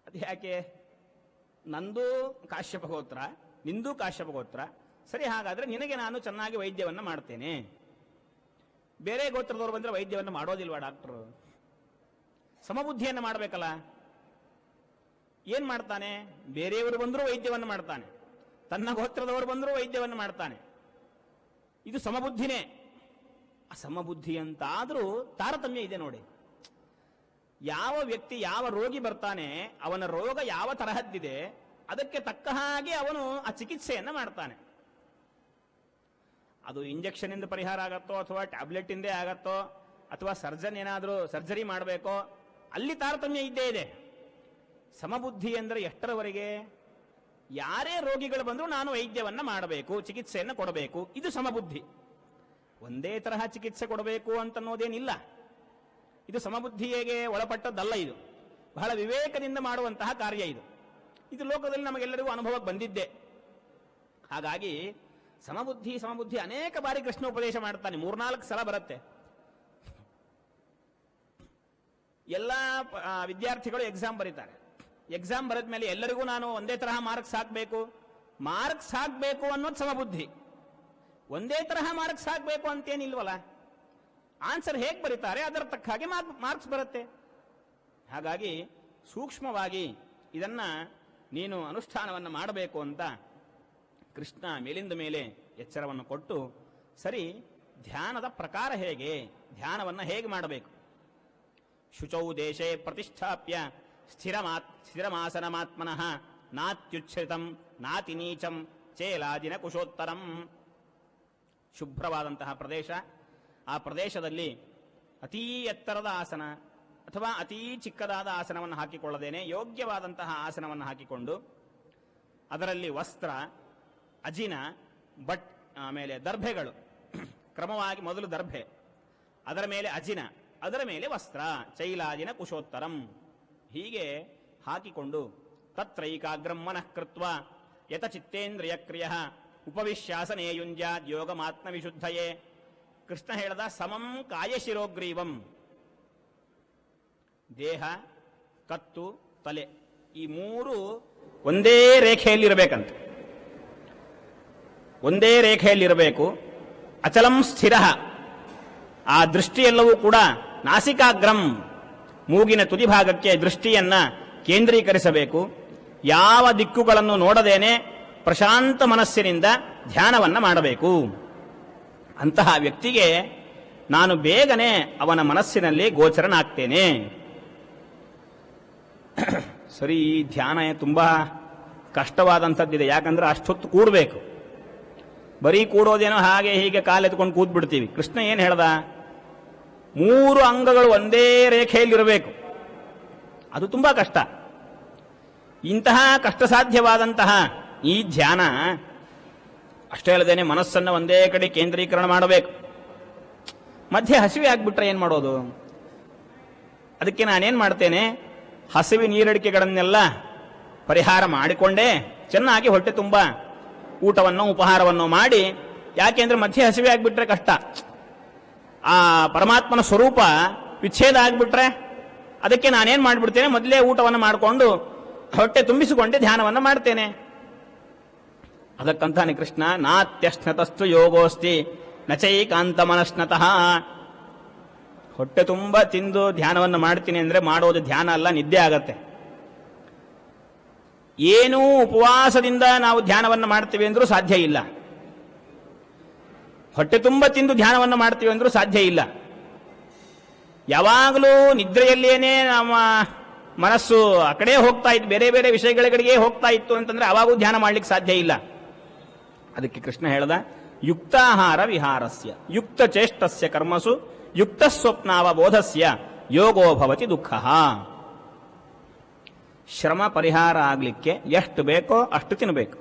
S1: ಅದು ಯಾಕೆ? ನಂದು ಕಾಶ್ಯಪ ಗೋತ್ರ, ನಿಂದು ಕಾಶ್ಯಪ ಗೋತ್ರ. ಸರಿ, ಹಾಗಾದ್ರೆ ನಿನಗೆ ನಾನು ಚೆನ್ನಾಗಿ ವೈದ್ಯವನ್ನು ಮಾಡ್ತೇನೆ. ಬೇರೆ ಗೋತ್ರದವರು ಬಂದ್ರೆ ವೈದ್ಯವನ್ನು ಮಾಡೋದಿಲ್ವಾ ಡಾಕ್ಟರ್? ಸಮಬುದ್ಧಿಯನ್ನು ಮಾಡಬೇಕಲ್ಲ. ಏನ್ ಮಾಡ್ತಾನೆ? ಬೇರೆಯವರು ಬಂದರೂ ವೈದ್ಯವನ್ನು ಮಾಡ್ತಾನೆ, ತನ್ನ ಗೋತ್ರದವರು ಬಂದರೂ ವೈದ್ಯವನ್ನು ಮಾಡ್ತಾನೆ. ಇದು ಸಮಬುದ್ಧಿನೇ. ಅಸಮಬುದ್ಧಿ ಅಂತಾದ್ರೂ ತಾರತಮ್ಯ ಇದೆ ನೋಡಿ. ಯಾವ ವ್ಯಕ್ತಿ, ಯಾವ ರೋಗಿ ಬರ್ತಾನೆ, ಅವನ ರೋಗ ಯಾವ ತರಹದ್ದಿದೆ ಅದಕ್ಕೆ ತಕ್ಕ ಹಾಗೆ ಅವನು ಆ ಚಿಕಿತ್ಸೆಯನ್ನು ಮಾಡ್ತಾನೆ. ಅದು ಇಂಜೆಕ್ಷನ್ ಇಂದ ಪರಿಹಾರ ಆಗತ್ತೋ, ಅಥವಾ ಟ್ಯಾಬ್ಲೆಟ್ ಇಂದೇ ಆಗತ್ತೋ, ಅಥವಾ ಸರ್ಜನ್ ಏನಾದರೂ ಸರ್ಜರಿ ಮಾಡಬೇಕೋ, ಅಲ್ಲಿ ತಾರತಮ್ಯ ಇದ್ದೇ ಇದೆ. ಸಮಬುದ್ಧಿ ಅಂದರೆ ಎಷ್ಟರವರೆಗೆ? ಯಾರೇ ರೋಗಿಗಳು ಬಂದರೂ ನಾನು ವೈದ್ಯವನ್ನ ಮಾಡಬೇಕು, ಚಿಕಿತ್ಸೆಯನ್ನು ಕೊಡಬೇಕು, ಇದು ಸಮಬುದ್ಧಿ. ಒಂದೇ ತರಹ ಚಿಕಿತ್ಸೆ ಕೊಡಬೇಕು ಅಂತನ್ನೋದೇನಿಲ್ಲ. ಇದು ಸಮಬುದ್ಧಿಗೆ ಒಳಪಟ್ಟದ್ದಲ್ಲ. ಇದು ಬಹಳ ವಿವೇಕದಿಂದ ಮಾಡುವಂತಹ ಕಾರ್ಯ. ಇದು ಲೋಕದಲ್ಲಿ ನಮಗೆಲ್ಲರಿಗೂ ಅನುಭವಕ್ಕೆ ಬಂದಿದ್ದೆ. ಹಾಗಾಗಿ ಸಮಬುದ್ಧಿ ಅನೇಕ ಬಾರಿ ಕೃಷ್ಣ ಉಪದೇಶ ಮಾಡ್ತಾನೆ. 3-4 ಸಲ ಬರುತ್ತೆ. ಎಲ್ಲ ವಿದ್ಯಾರ್ಥಿಗಳು ಎಕ್ಸಾಮ್ ಬರೀತಾರೆ. ಎಕ್ಸಾಮ್ ಬರೆದ ಮೇಲೆ ಎಲ್ಲರಿಗೂ ನಾನು ಒಂದೇ ತರಹ ಮಾರ್ಕ್ಸ್ ಹಾಕಬೇಕು ಅನ್ನೋದು ಸಮಬುದ್ಧಿ. ಒಂದೇ ತರಹ ಮಾರ್ಕ್ಸ್ ಹಾಕಬೇಕು ಅಂತೇನಿಲ್ವಲ್ಲ. ಆನ್ಸರ್ ಹೇಗೆ ಬರೀತಾರೆ ಅದರ ತಕ್ಕ ಹಾಗೆ ಮಾರ್ಕ್ಸ್ ಬರುತ್ತೆ. ಹಾಗಾಗಿ ಸೂಕ್ಷ್ಮವಾಗಿ ಇದನ್ನ ನೀನು ಅನುಷ್ಠಾನವನ್ನು ಮಾಡಬೇಕು ಅಂತ ಕೃಷ್ಣ ಮೇಲಿಂದ ಮೇಲೆ ಎಚ್ಚರವನ್ನು ಕೊಟ್ಟು, ಸರಿ, ಧ್ಯಾನದ ಪ್ರಕಾರ ಹೇಗೆ, ಧ್ಯಾನವನ್ನು ಹೇಗೆ ಮಾಡಬೇಕು? ಶುಚೌ ದೇಶೇ ಪ್ರತಿಷ್ಠಾಪ್ಯ ಸ್ಥಿರಮಾಸನಮಾತ್ಮನಃ ನಾತ್ಯುಚ್ಛ್ರಿತಂ ನಾತಿ ನೀಚಂ ಚೇಲಾದಿನ ಕುಶೋತ್ತರಂ. ಶುಭ್ರವಾದಂತಹ ಪ್ರದೇಶ, ಆ ಪ್ರದೇಶದಲ್ಲಿ ಅತೀ ಎತ್ತರದ ಆಸನ ಅಥವಾ ಅತೀ ಚಿಕ್ಕದಾದ ಆಸನವನ್ನು ಹಾಕಿಕೊಳ್ಳದೇನೆ ಯೋಗ್ಯವಾದಂತಹ ಆಸನವನ್ನು ಹಾಕಿಕೊಂಡು ಅದರಲ್ಲಿ ವಸ್ತ್ರ, ಅಜಿನ, ಆಮೇಲೆ ದರ್ಭೆಗಳು, ಕ್ರಮವಾಗಿ ಮೊದಲು ದರ್ಭೆ, ಅದರ ಮೇಲೆ ಅಜಿನ, ಅದರ ಮೇಲೆ ವಸ್ತ್ರ, ಚೈಲಾದಿನ ಕುಶೋತ್ತರಂ, ಹೀಗೆ ಹಾಕಿಕೊಂಡು ತತ್ರೈಕಾಗ್ರಂ ಮನಃ ಕೃತ್ವ ಯತ ಚಿತ್ತೇಂದ್ರಿಯ ಕ್ರಿಯ ಉಪವಿಶ್ಯಾಸನೇ ಯುಂಜಾದ್ ಯೋಗಮಾತ್ಮ ವಿಶುದ್ಧಯೇ. ಕೃಷ್ಣ ಹೇಳ್ದ, ಸಮಂ ಕಾಯಶಿರೋಗ್ರೀವಂ, ದೇಹ, ಕತ್ತು, ತಲೆ ಈ ಮೂರು ಒಂದೇ ರೇಖೆಯಲ್ಲಿರಬೇಕಂತೆ. ಒಂದೇ ರೇಖೆಯಲ್ಲಿರಬೇಕು. ಅಚಲಂ ಸ್ಥಿರ, ಆ ದೃಷ್ಟಿಯೆಲ್ಲವೂ ಕೂಡ ನಾಸಿಕಾಗ್ರಂ, ಮೂಗಿನ ತುದಿ ಭಾಗಕ್ಕೆ ದೃಷ್ಟಿಯನ್ನ ಕೇಂದ್ರೀಕರಿಸಬೇಕು. ಯಾವ ದಿಕ್ಕುಗಳನ್ನು ನೋಡದೇನೆ ಪ್ರಶಾಂತ ಮನಸ್ಸಿನಿಂದ ಧ್ಯಾನವನ್ನ ಮಾಡಬೇಕು. ಅಂತಹ ವ್ಯಕ್ತಿಗೆ ನಾನು ಬೇಗನೆ ಅವನ ಮನಸ್ಸಿನಲ್ಲಿ ಗೋಚರನಾಗ್ತೇನೆ. ಸರಿ, ಈ ಧ್ಯಾನ ತುಂಬಾ ಕಷ್ಟವಾದಂಥದ್ದಿದೆ. ಯಾಕಂದ್ರೆ ಅಷ್ಟೊತ್ತು ಕೂಡಬೇಕು. ಬರೀ ಕೂಡೋದೇನೋ ಹಾಗೆ ಹೀಗೆ ಕಾಲೆತ್ಕೊಂಡು ಕೂತ್ಬಿಡ್ತೀವಿ. ಕೃಷ್ಣ ಏನು ಹೇಳ್ದ? 3 ಅಂಗಗಳು ಒಂದೇ ರೇಖೆಯಲ್ಲಿರಬೇಕು. ಅದು ತುಂಬಾ ಕಷ್ಟ. ಇಂತಹ ಕಷ್ಟ ಸಾಧ್ಯವಾದಂತಹ ಈ ಧ್ಯಾನ ಅಷ್ಟೇ ಅಲ್ಲದೇನೆ ಮನಸ್ಸನ್ನು ಒಂದೇ ಕಡೆ ಕೇಂದ್ರೀಕರಣ ಮಾಡಬೇಕು. ಮಧ್ಯೆ ಹಸಿವೆ ಆಗ್ಬಿಟ್ರೆ ಏನ್ ಮಾಡೋದು? ಅದಕ್ಕೆ ನಾನೇನ್ ಮಾಡ್ತೇನೆ, ಹಸಿವೆ ನೀರಡಿಕೆಗಳನ್ನೆಲ್ಲ ಪರಿಹಾರ ಮಾಡಿಕೊಂಡೇ ಚೆನ್ನಾಗಿ ಹೊಟ್ಟೆ ತುಂಬ ಊಟವನ್ನು ಉಪಹಾರವನ್ನು ಮಾಡಿ, ಯಾಕೆಂದ್ರೆ ಮಧ್ಯೆ ಹಸಿವೆ ಆಗಿಬಿಟ್ರೆ ಕಷ್ಟ. ಆ ಪರಮಾತ್ಮನ ಸ್ವರೂಪ ವಿಚ್ಛೇದ ಆಗಿಬಿಟ್ರೆ ಅದಕ್ಕೆ ನಾನೇನ್ ಮಾಡಿಬಿಡ್ತೇನೆ, ಮೊದಲೇ ಊಟವನ್ನು ಮಾಡಿಕೊಂಡು ಹೊಟ್ಟೆ ತುಂಬಿಸಿಕೊಂಡೆ ಧ್ಯಾನವನ್ನು ಮಾಡ್ತೇನೆ. ಅದಕ್ಕಂತಾನೆ ಕೃಷ್ಣ ನಾತ್ಯಶ್ನತಸ್ತು ಯೋಗೋಸ್ತಿ ನಚೈಕಾಂತ ಮನಸ್ನತಃ. ಹೊಟ್ಟೆ ತುಂಬ ತಿಂದು ಧ್ಯಾನವನ್ನು ಮಾಡ್ತೀನಿ ಅಂದ್ರೆ ಮಾಡೋದು ಧ್ಯಾನ ಅಲ್ಲ, ನಿದ್ದೆ ಆಗತ್ತೆ. ಏನೂ ಉಪವಾಸದಿಂದ ನಾವು ಧ್ಯಾನವನ್ನು ಮಾಡ್ತೀವಿ ಅಂದ್ರೂ ಸಾಧ್ಯ ಇಲ್ಲ. ಹೊಟ್ಟೆ ತುಂಬ ತಿಂದು ಧ್ಯಾನವನ್ನು ಮಾಡ್ತೀವಿ ಅಂದ್ರೂ ಸಾಧ್ಯ ಇಲ್ಲ. ಯಾವಾಗಲೂ ನಿದ್ರೆಯಲ್ಲೇನೆ ನಮ್ಮ ಮನಸ್ಸು ಆ ಕಡೆ ಹೋಗ್ತಾ ಇತ್ತು, ಬೇರೆ ಬೇರೆ ವಿಷಯಗಳಿಗೆ ಹೋಗ್ತಾ ಇತ್ತು ಅಂತಂದ್ರೆ ಅವಾಗೂ ಧ್ಯಾನ ಮಾಡ್ಲಿಕ್ಕೆ ಸಾಧ್ಯ ಇಲ್ಲ. ಅದಕ್ಕೆ ಕೃಷ್ಣ ಹೇಳ್ದ, ಯುಕ್ತಾಹಾರ ವಿಹಾರಸ್ಯ ಯುಕ್ತ ಚೇಷ್ಟಸ್ಯ ಕರ್ಮಸು ಯುಕ್ತ ಸ್ವಪ್ನಾವಬೋಧಸ್ಯ ಯೋಗೋ ಭವತಿ ದುಃಖ. ಶ್ರಮ ಪರಿಹಾರ ಆಗಲಿಕ್ಕೆ ಎಷ್ಟು ಬೇಕೋ ಅಷ್ಟು ತಿನ್ನಬೇಕು.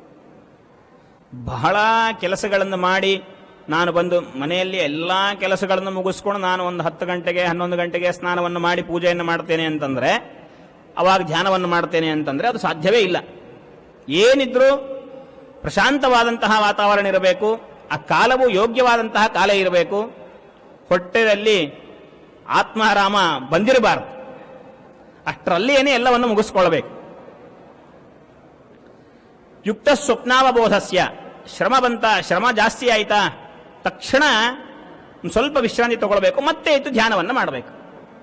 S1: ಬಹಳ ಕೆಲಸಗಳನ್ನು ಮಾಡಿ ನಾನು ಬಂದು ಮನೆಯಲ್ಲಿ ಎಲ್ಲ ಕೆಲಸಗಳನ್ನು ಮುಗಿಸ್ಕೊಂಡು ನಾನು ಒಂದು 10 ಗಂಟೆಗೆ 11 ಗಂಟೆಗೆ ಸ್ನಾನವನ್ನು ಮಾಡಿ ಪೂಜೆಯನ್ನು ಮಾಡ್ತೇನೆ ಅಂತಂದ್ರೆ, ಅವಾಗ ಧ್ಯಾನವನ್ನು ಮಾಡ್ತೇನೆ ಅಂತಂದ್ರೆ ಅದು ಸಾಧ್ಯವೇ ಇಲ್ಲ. ಏನಿದ್ರೂ ಪ್ರಶಾಂತವಾದಂತಹ ವಾತಾವರಣ ಇರಬೇಕು, ಆ ಕಾಲವು ಯೋಗ್ಯವಾದಂತಹ ಕಾಲ ಇರಬೇಕು, ಹೊಟ್ಟೆಯಲ್ಲಿ ಆತ್ಮಾರಾಮ ಬಂದಿರಬಾರದು. ಅಷ್ಟರಲ್ಲಿಯೇ ಎಲ್ಲವನ್ನು ಮುಗಿಸ್ಕೊಳ್ಬೇಕು. ಯುಕ್ತ ಸ್ವಪ್ನಾವಬೋಧಸ್ಯ, ಶ್ರಮ ಬಂತ, ಶ್ರಮ ಜಾಸ್ತಿ ಆಯ್ತಾ ತಕ್ಷಣ ಸ್ವಲ್ಪ ವಿಶ್ರಾಂತಿ ತಗೊಳ್ಬೇಕು, ಮತ್ತೆ ಇತ್ತು ಧ್ಯಾನವನ್ನು ಮಾಡಬೇಕು.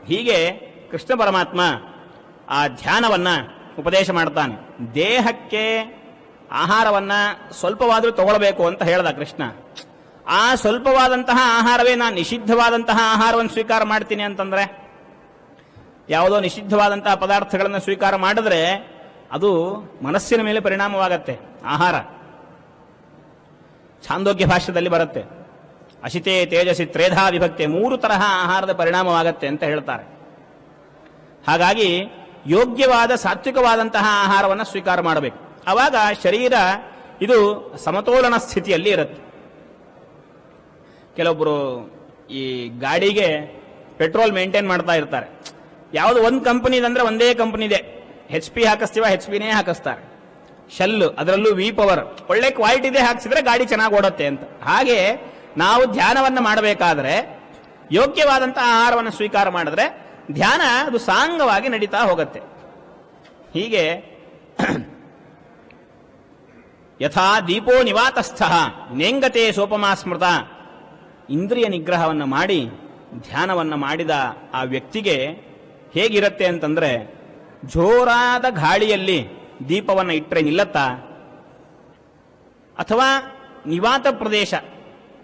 S1: ಹೀಗೆ ಕೃಷ್ಣ ಪರಮಾತ್ಮ ಆ ಧ್ಯಾನವನ್ನ ಉಪದೇಶ ಮಾಡ್ತಾನೆ. ದೇಹಕ್ಕೆ ಆಹಾರವನ್ನ ಸ್ವಲ್ಪವಾದರೂ ತಗೊಳ್ಬೇಕು ಅಂತ ಹೇಳ್ದ ಕೃಷ್ಣ. ಆ ಸ್ವಲ್ಪವಾದಂತಹ ಆಹಾರವೇ ನಾನು ನಿಷಿದ್ಧವಾದಂತಹ ಆಹಾರವನ್ನು ಸ್ವೀಕಾರ ಮಾಡ್ತೀನಿ ಅಂತಂದ್ರೆ, ಯಾವುದೋ ನಿಷಿದ್ಧವಾದಂತಹ ಪದಾರ್ಥಗಳನ್ನು ಸ್ವೀಕಾರ ಮಾಡಿದ್ರೆ ಅದು ಮನಸ್ಸಿನ ಮೇಲೆ ಪರಿಣಾಮವಾಗತ್ತೆ. ಆಹಾರ ಛಾಂದೋಗ್ಯ ಭಾಷ್ಯದಲ್ಲಿ ಬರುತ್ತೆ, ಅಶಿತೇ ತೇಜಸಿ ತ್ರೇಧಾ ವಿಭಕ್ತಿ, 3 ತರಹ ಆಹಾರದ ಪರಿಣಾಮವಾಗತ್ತೆ ಅಂತ ಹೇಳ್ತಾರೆ. ಹಾಗಾಗಿ ಯೋಗ್ಯವಾದ ಸಾತ್ವಿಕವಾದಂತಹ ಆಹಾರವನ್ನು ಸ್ವೀಕಾರ ಮಾಡಬೇಕು. ಆವಾಗ ಶರೀರ ಇದು ಸಮತೋಲನ ಸ್ಥಿತಿಯಲ್ಲಿ ಇರುತ್ತೆ. ಕೆಲವೊಬ್ಬರು ಈ ಗಾಡಿಗೆ ಪೆಟ್ರೋಲ್ ಮೇಂಟೈನ್ ಮಾಡ್ತಾ ಇರ್ತಾರೆ. ಯಾವುದು ಒಂದು ಕಂಪನಿ ಅಂದ್ರೆ ಒಂದೇ ಕಂಪನಿ ಇದೆ, HP ಹಾಕಿಸ್ತೀವ HP ನೇ ಹಾಕಿಸ್ತಾರೆ. ಶೆಲ್ ಅದರಲ್ಲೂ ವಿ ಪವರ್ ಒಳ್ಳೆ ಕ್ವಾಲಿಟಿ ಇದೆ ಹಾಕಿಸಿದ್ರೆ ಗಾಡಿ ಚೆನ್ನಾಗಿ ಓಡುತ್ತೆ ಅಂತ. ಹಾಗೆ ನಾವು ಧ್ಯಾನವನ್ನು ಮಾಡಬೇಕಾದ್ರೆ ಯೋಗ್ಯವಾದಂತಹ ಆಹಾರವನ್ನು ಸ್ವೀಕಾರ ಮಾಡಿದ್ರೆ ಧ್ಯಾನ ಅದು ಸಾಂಗವಾಗಿ ನಡೀತಾ ಹೋಗುತ್ತೆ. ಹೀಗೆ ಯಥಾ ದೀಪೋ ನಿವಾತಸ್ಥ ನೇಂಗತೆ ಸೋಪಮಾ ಸ್ಮೃತ. ಇಂದ್ರಿಯ ನಿಗ್ರಹವನ್ನು ಮಾಡಿ ಧ್ಯಾನವನ್ನು ಮಾಡಿದ ಆ ವ್ಯಕ್ತಿಗೆ ಹೇಗಿರುತ್ತೆ ಅಂತಂದ್ರೆ, ಜೋರಾದ ಗಾಳಿಯಲ್ಲಿ ದೀಪವನ್ನು ಇಟ್ಟರೆ ನಿಲ್ಲತ್ತಾ? ಅಥವಾ ನಿವಾತ ಪ್ರದೇಶ,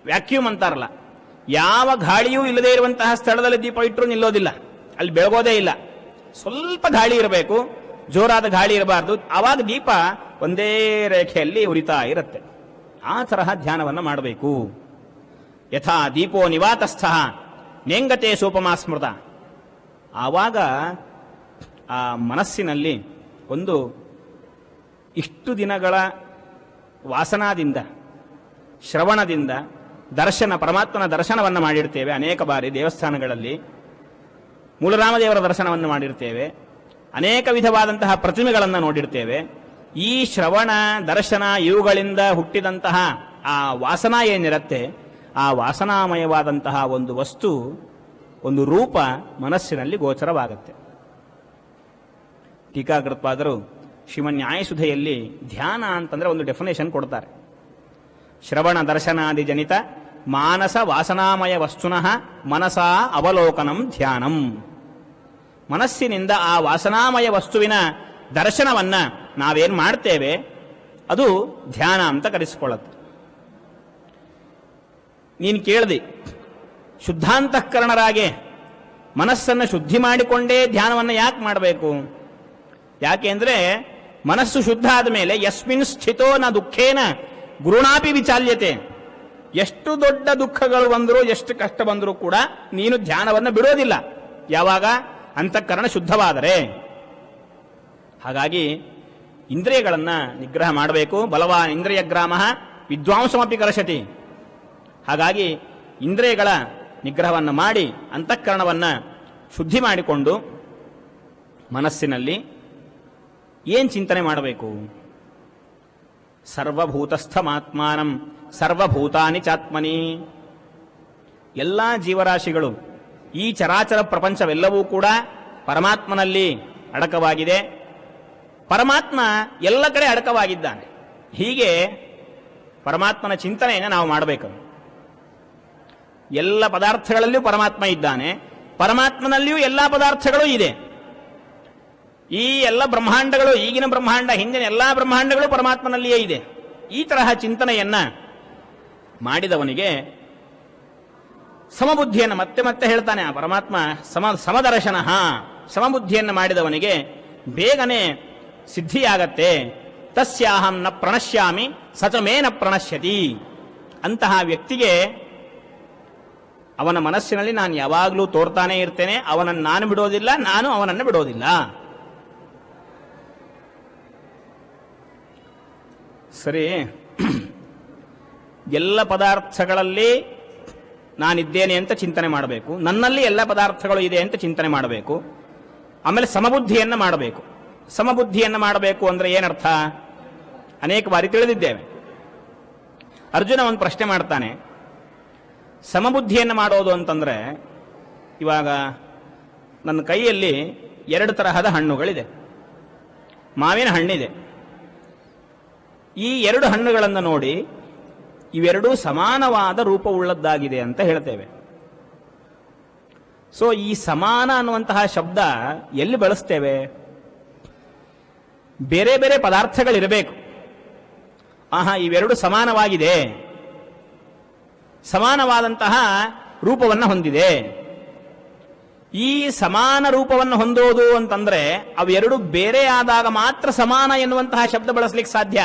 S1: ವ್ಯಾಕ್ಯೂಮ್ ಅಂತಾರಲ್ಲ, ಯಾವ ಗಾಳಿಯೂ ಇಲ್ಲದೆ ಇರುವಂತಹ ಸ್ಥಳದಲ್ಲಿ ದೀಪ ಇಟ್ಟರೂ ನಿಲ್ಲೋದಿಲ್ಲ, ಅಲ್ಲಿ ಬೆಳಗೋದೇ ಇಲ್ಲ. ಸ್ವಲ್ಪ ಗಾಳಿ ಇರಬೇಕು, ಜೋರಾದ ಗಾಳಿ ಇರಬಾರ್ದು. ಆವಾಗ ದೀಪ ಒಂದೇ ರೇಖೆಯಲ್ಲಿ ಉರಿತಾ ಇರುತ್ತೆ. ಆ ತರಹ ಧ್ಯಾನವನ್ನು ಮಾಡಬೇಕು. ಯಥಾ ದೀಪೋ ನಿವಾತಸ್ಥ ನೇಂಗತೆ ಸೋಪಮಾ ಸ್ಮೃತ. ಆವಾಗ ಆ ಮನಸ್ಸಿನಲ್ಲಿ ಒಂದು ಇಷ್ಟು ದಿನಗಳ ವಾಸನಾದಿಂದ, ಶ್ರವಣದಿಂದ ದರ್ಶನ, ಪರಮಾತ್ಮನ ದರ್ಶನವನ್ನು ಮಾಡಿರ್ತೇವೆ ಅನೇಕ ಬಾರಿ ದೇವಸ್ಥಾನಗಳಲ್ಲಿ, ಮೂಲರಾಮದೇವರ ದರ್ಶನವನ್ನು ಮಾಡಿರ್ತೇವೆ, ಅನೇಕ ವಿಧವಾದಂತಹ ಪ್ರತಿಮೆಗಳನ್ನು ನೋಡಿರ್ತೇವೆ. ಈ ಶ್ರವಣ ದರ್ಶನ ಇವುಗಳಿಂದ ಹುಟ್ಟಿದಂತಹ ಆ ವಾಸನ ಏನಿರುತ್ತೆ, ಆ ವಾಸನಾಮಯವಾದಂತಹ ಒಂದು ವಸ್ತು, ಒಂದು ರೂಪ ಮನಸ್ಸಿನಲ್ಲಿ ಗೋಚರವಾಗುತ್ತೆ. ಟೀಕಾಕೃತ್ಪಾದರು ಶ್ರೀಮನ್ಯಾಯಸುಧೆಯಲ್ಲಿ ಧ್ಯಾನ ಅಂತಂದ್ರೆ ಒಂದು ಡೆಫಿನೇಷನ್ ಕೊಡ್ತಾರೆ. ಶ್ರವಣ ದರ್ಶನಾದಿ ಜನಿತ ಮಾನಸ ವಾಸನಾಮಯ ವಸ್ತುನಃ ಮನಸಾ ಅವಲೋಕನಂ ಧ್ಯಾನಂ. ಮನಸ್ಸಿನಿಂದ ಆ ವಾಸನಾಮಯ ವಸ್ತುವಿನ ದರ್ಶನವನ್ನ ನಾವೇನ್ ಮಾಡ್ತೇವೆ ಅದು ಧ್ಯಾನ ಅಂತ ಕರೆಸಿಕೊಳ್ಳುತ್ತೆ. ನೀನು ಕೇಳ್ದಿ, ಶುದ್ಧಾಂತಃಕರಣರಾಗೆ ಮನಸ್ಸನ್ನು ಶುದ್ಧಿ ಮಾಡಿಕೊಂಡೇ ಧ್ಯಾನವನ್ನು ಯಾಕೆ ಮಾಡಬೇಕು? ಯಾಕೆ ಅಂದ್ರೆ ಮನಸ್ಸು ಶುದ್ಧ ಆದ ಮೇಲೆ ಯಸ್ಮಿನ್ ಸ್ಥಿತೋ ನ ದುಃಖೇನ ಗುರುಣಾಪಿ ವಿಚಾಲ್ಯತೆ. ಎಷ್ಟು ದೊಡ್ಡ ದುಃಖಗಳು ಬಂದರೂ, ಎಷ್ಟು ಕಷ್ಟ ಬಂದರೂ ಕೂಡ ನೀನು ಧ್ಯಾನವನ್ನು ಬಿಡೋದಿಲ್ಲ. ಯಾವಾಗ? ಅಂತಃಕರಣ ಶುದ್ಧವಾದರೆ. ಹಾಗಾಗಿ ಇಂದ್ರಿಯಗಳನ್ನ ನಿಗ್ರಹ ಮಾಡಬೇಕು. ಬಲವಾನ್ ಇಂದ್ರಿಯ ಗ್ರಾಮ ವಿದ್ವಾಂಸಮಪಿ ಕರಶತಿ. ಹಾಗಾಗಿ ಇಂದ್ರಿಯಗಳ ನಿಗ್ರಹವನ್ನು ಮಾಡಿ ಅಂತಃಕರಣವನ್ನು ಶುದ್ಧಿ ಮಾಡಿಕೊಂಡು ಮನಸ್ಸಿನಲ್ಲಿ ಏನ್ ಚಿಂತನೆ ಮಾಡಬೇಕು? ಸರ್ವಭೂತಸ್ಥಮಾತ್ಮಾನಂ ಸರ್ವಭೂತಾನಿ ಚಾತ್ಮನಿ. ಎಲ್ಲ ಜೀವರಾಶಿಗಳು, ಈ ಚರಾಚರ ಪ್ರಪಂಚವೆಲ್ಲವೂ ಕೂಡ ಪರಮಾತ್ಮನಲ್ಲಿ ಅಡಕವಾಗಿದೆ. ಪರಮಾತ್ಮ ಎಲ್ಲ ಕಡೆ ಅಡಕವಾಗಿದ್ದಾನೆ. ಹೀಗೆ ಪರಮಾತ್ಮನ ಚಿಂತನೆಯನ್ನು ನಾವು ಮಾಡಬೇಕು. ಎಲ್ಲ ಪದಾರ್ಥಗಳಲ್ಲಿಯೂ ಪರಮಾತ್ಮ ಇದ್ದಾನೆ, ಪರಮಾತ್ಮನಲ್ಲಿಯೂ ಎಲ್ಲ ಪದಾರ್ಥಗಳೂ ಇದೆ. ಈ ಎಲ್ಲ ಬ್ರಹ್ಮಾಂಡಗಳು, ಈಗಿನ ಬ್ರಹ್ಮಾಂಡ, ಹಿಂದಿನ ಎಲ್ಲ ಬ್ರಹ್ಮಾಂಡಗಳು ಪರಮಾತ್ಮನಲ್ಲಿಯೇ ಇದೆ. ಈ ತರಹ ಚಿಂತನೆಯನ್ನ ಮಾಡಿದವನಿಗೆ ಸಮಬುದ್ಧಿಯನ್ನು ಮತ್ತೆ ಮತ್ತೆ ಹೇಳ್ತಾನೆ ಆ ಪರಮಾತ್ಮ. ಸಮದರ್ಶನ, ಸಮಬುದ್ಧಿಯನ್ನು ಮಾಡಿದವನಿಗೆ ಬೇಗನೆ ಸಿದ್ಧಿಯಾಗತ್ತೆ. ತಸ್ಯಾಹಂ ನ ಪ್ರಣಶ್ಯಾಮಿ ಸಚಮೇ ನ ಪ್ರಣಶ್ಯತಿ. ಅಂತಹ ವ್ಯಕ್ತಿಗೆ ಅವನ ಮನಸ್ಸಿನಲ್ಲಿ ನಾನು ಯಾವಾಗಲೂ ತೋರ್ತಾನೆ ಇರ್ತೇನೆ, ಅವನನ್ನು ನಾನು ಬಿಡೋದಿಲ್ಲ, ನಾನು ಅವನನ್ನು ಬಿಡೋದಿಲ್ಲ. ಸರಿ, ಎಲ್ಲ ಪದಾರ್ಥಗಳಲ್ಲಿ ನಾನಿದ್ದೇನೆ ಅಂತ ಚಿಂತನೆ ಮಾಡಬೇಕು, ನನ್ನಲ್ಲಿ ಎಲ್ಲ ಪದಾರ್ಥಗಳು ಇದೆ ಅಂತ ಚಿಂತನೆ ಮಾಡಬೇಕು. ಆಮೇಲೆ ಸಮಬುದ್ಧಿಯನ್ನು ಮಾಡಬೇಕು. ಸಮಬುದ್ಧಿಯನ್ನು ಮಾಡಬೇಕು ಅಂದ್ರೆ ಏನರ್ಥ? ಅನೇಕ ಬಾರಿ ತಿಳಿದಿದ್ದೇವೆ. ಅರ್ಜುನ ಒಂದು ಪ್ರಶ್ನೆ ಮಾಡ್ತಾನೆ, ಸಮಬುದ್ಧಿಯನ್ನು ಮಾಡೋದು ಅಂತಂದ್ರೆ, ಇವಾಗ ನನ್ನ ಕೈಯಲ್ಲಿ 2 ತರಹದ ಹಣ್ಣುಗಳಿದೆ. ಮಾವಿನ ಹಣ್ಣಿದೆ. ಈ 2 ಹಣ್ಣುಗಳನ್ನು ನೋಡಿ ಇವೆರಡೂ ಸಮಾನವಾದ ರೂಪವುಳ್ಳದ್ದಾಗಿದೆ ಅಂತ ಹೇಳ್ತೇವೆ. ಸೊ ಈ ಸಮಾನ ಅನ್ನುವಂತಹ ಶಬ್ದ ಎಲ್ಲಿ ಬಳಸ್ತೇವೆ? ಬೇರೆ ಬೇರೆ ಪದಾರ್ಥಗಳಿರಬೇಕು. ಇವೆರಡು ಸಮಾನವಾಗಿದೆ, ಸಮಾನವಾದಂತಹ ರೂಪವನ್ನು ಹೊಂದಿದೆ. ಈ ಸಮಾನ ರೂಪವನ್ನು ಹೊಂದೋದು ಅಂತಂದ್ರೆ ಅವೆರಡು ಬೇರೆ ಆದಾಗ ಮಾತ್ರ ಸಮಾನ ಎನ್ನುವಂತಹ ಶಬ್ದ ಬಳಸಲಿಕ್ಕೆ ಸಾಧ್ಯ.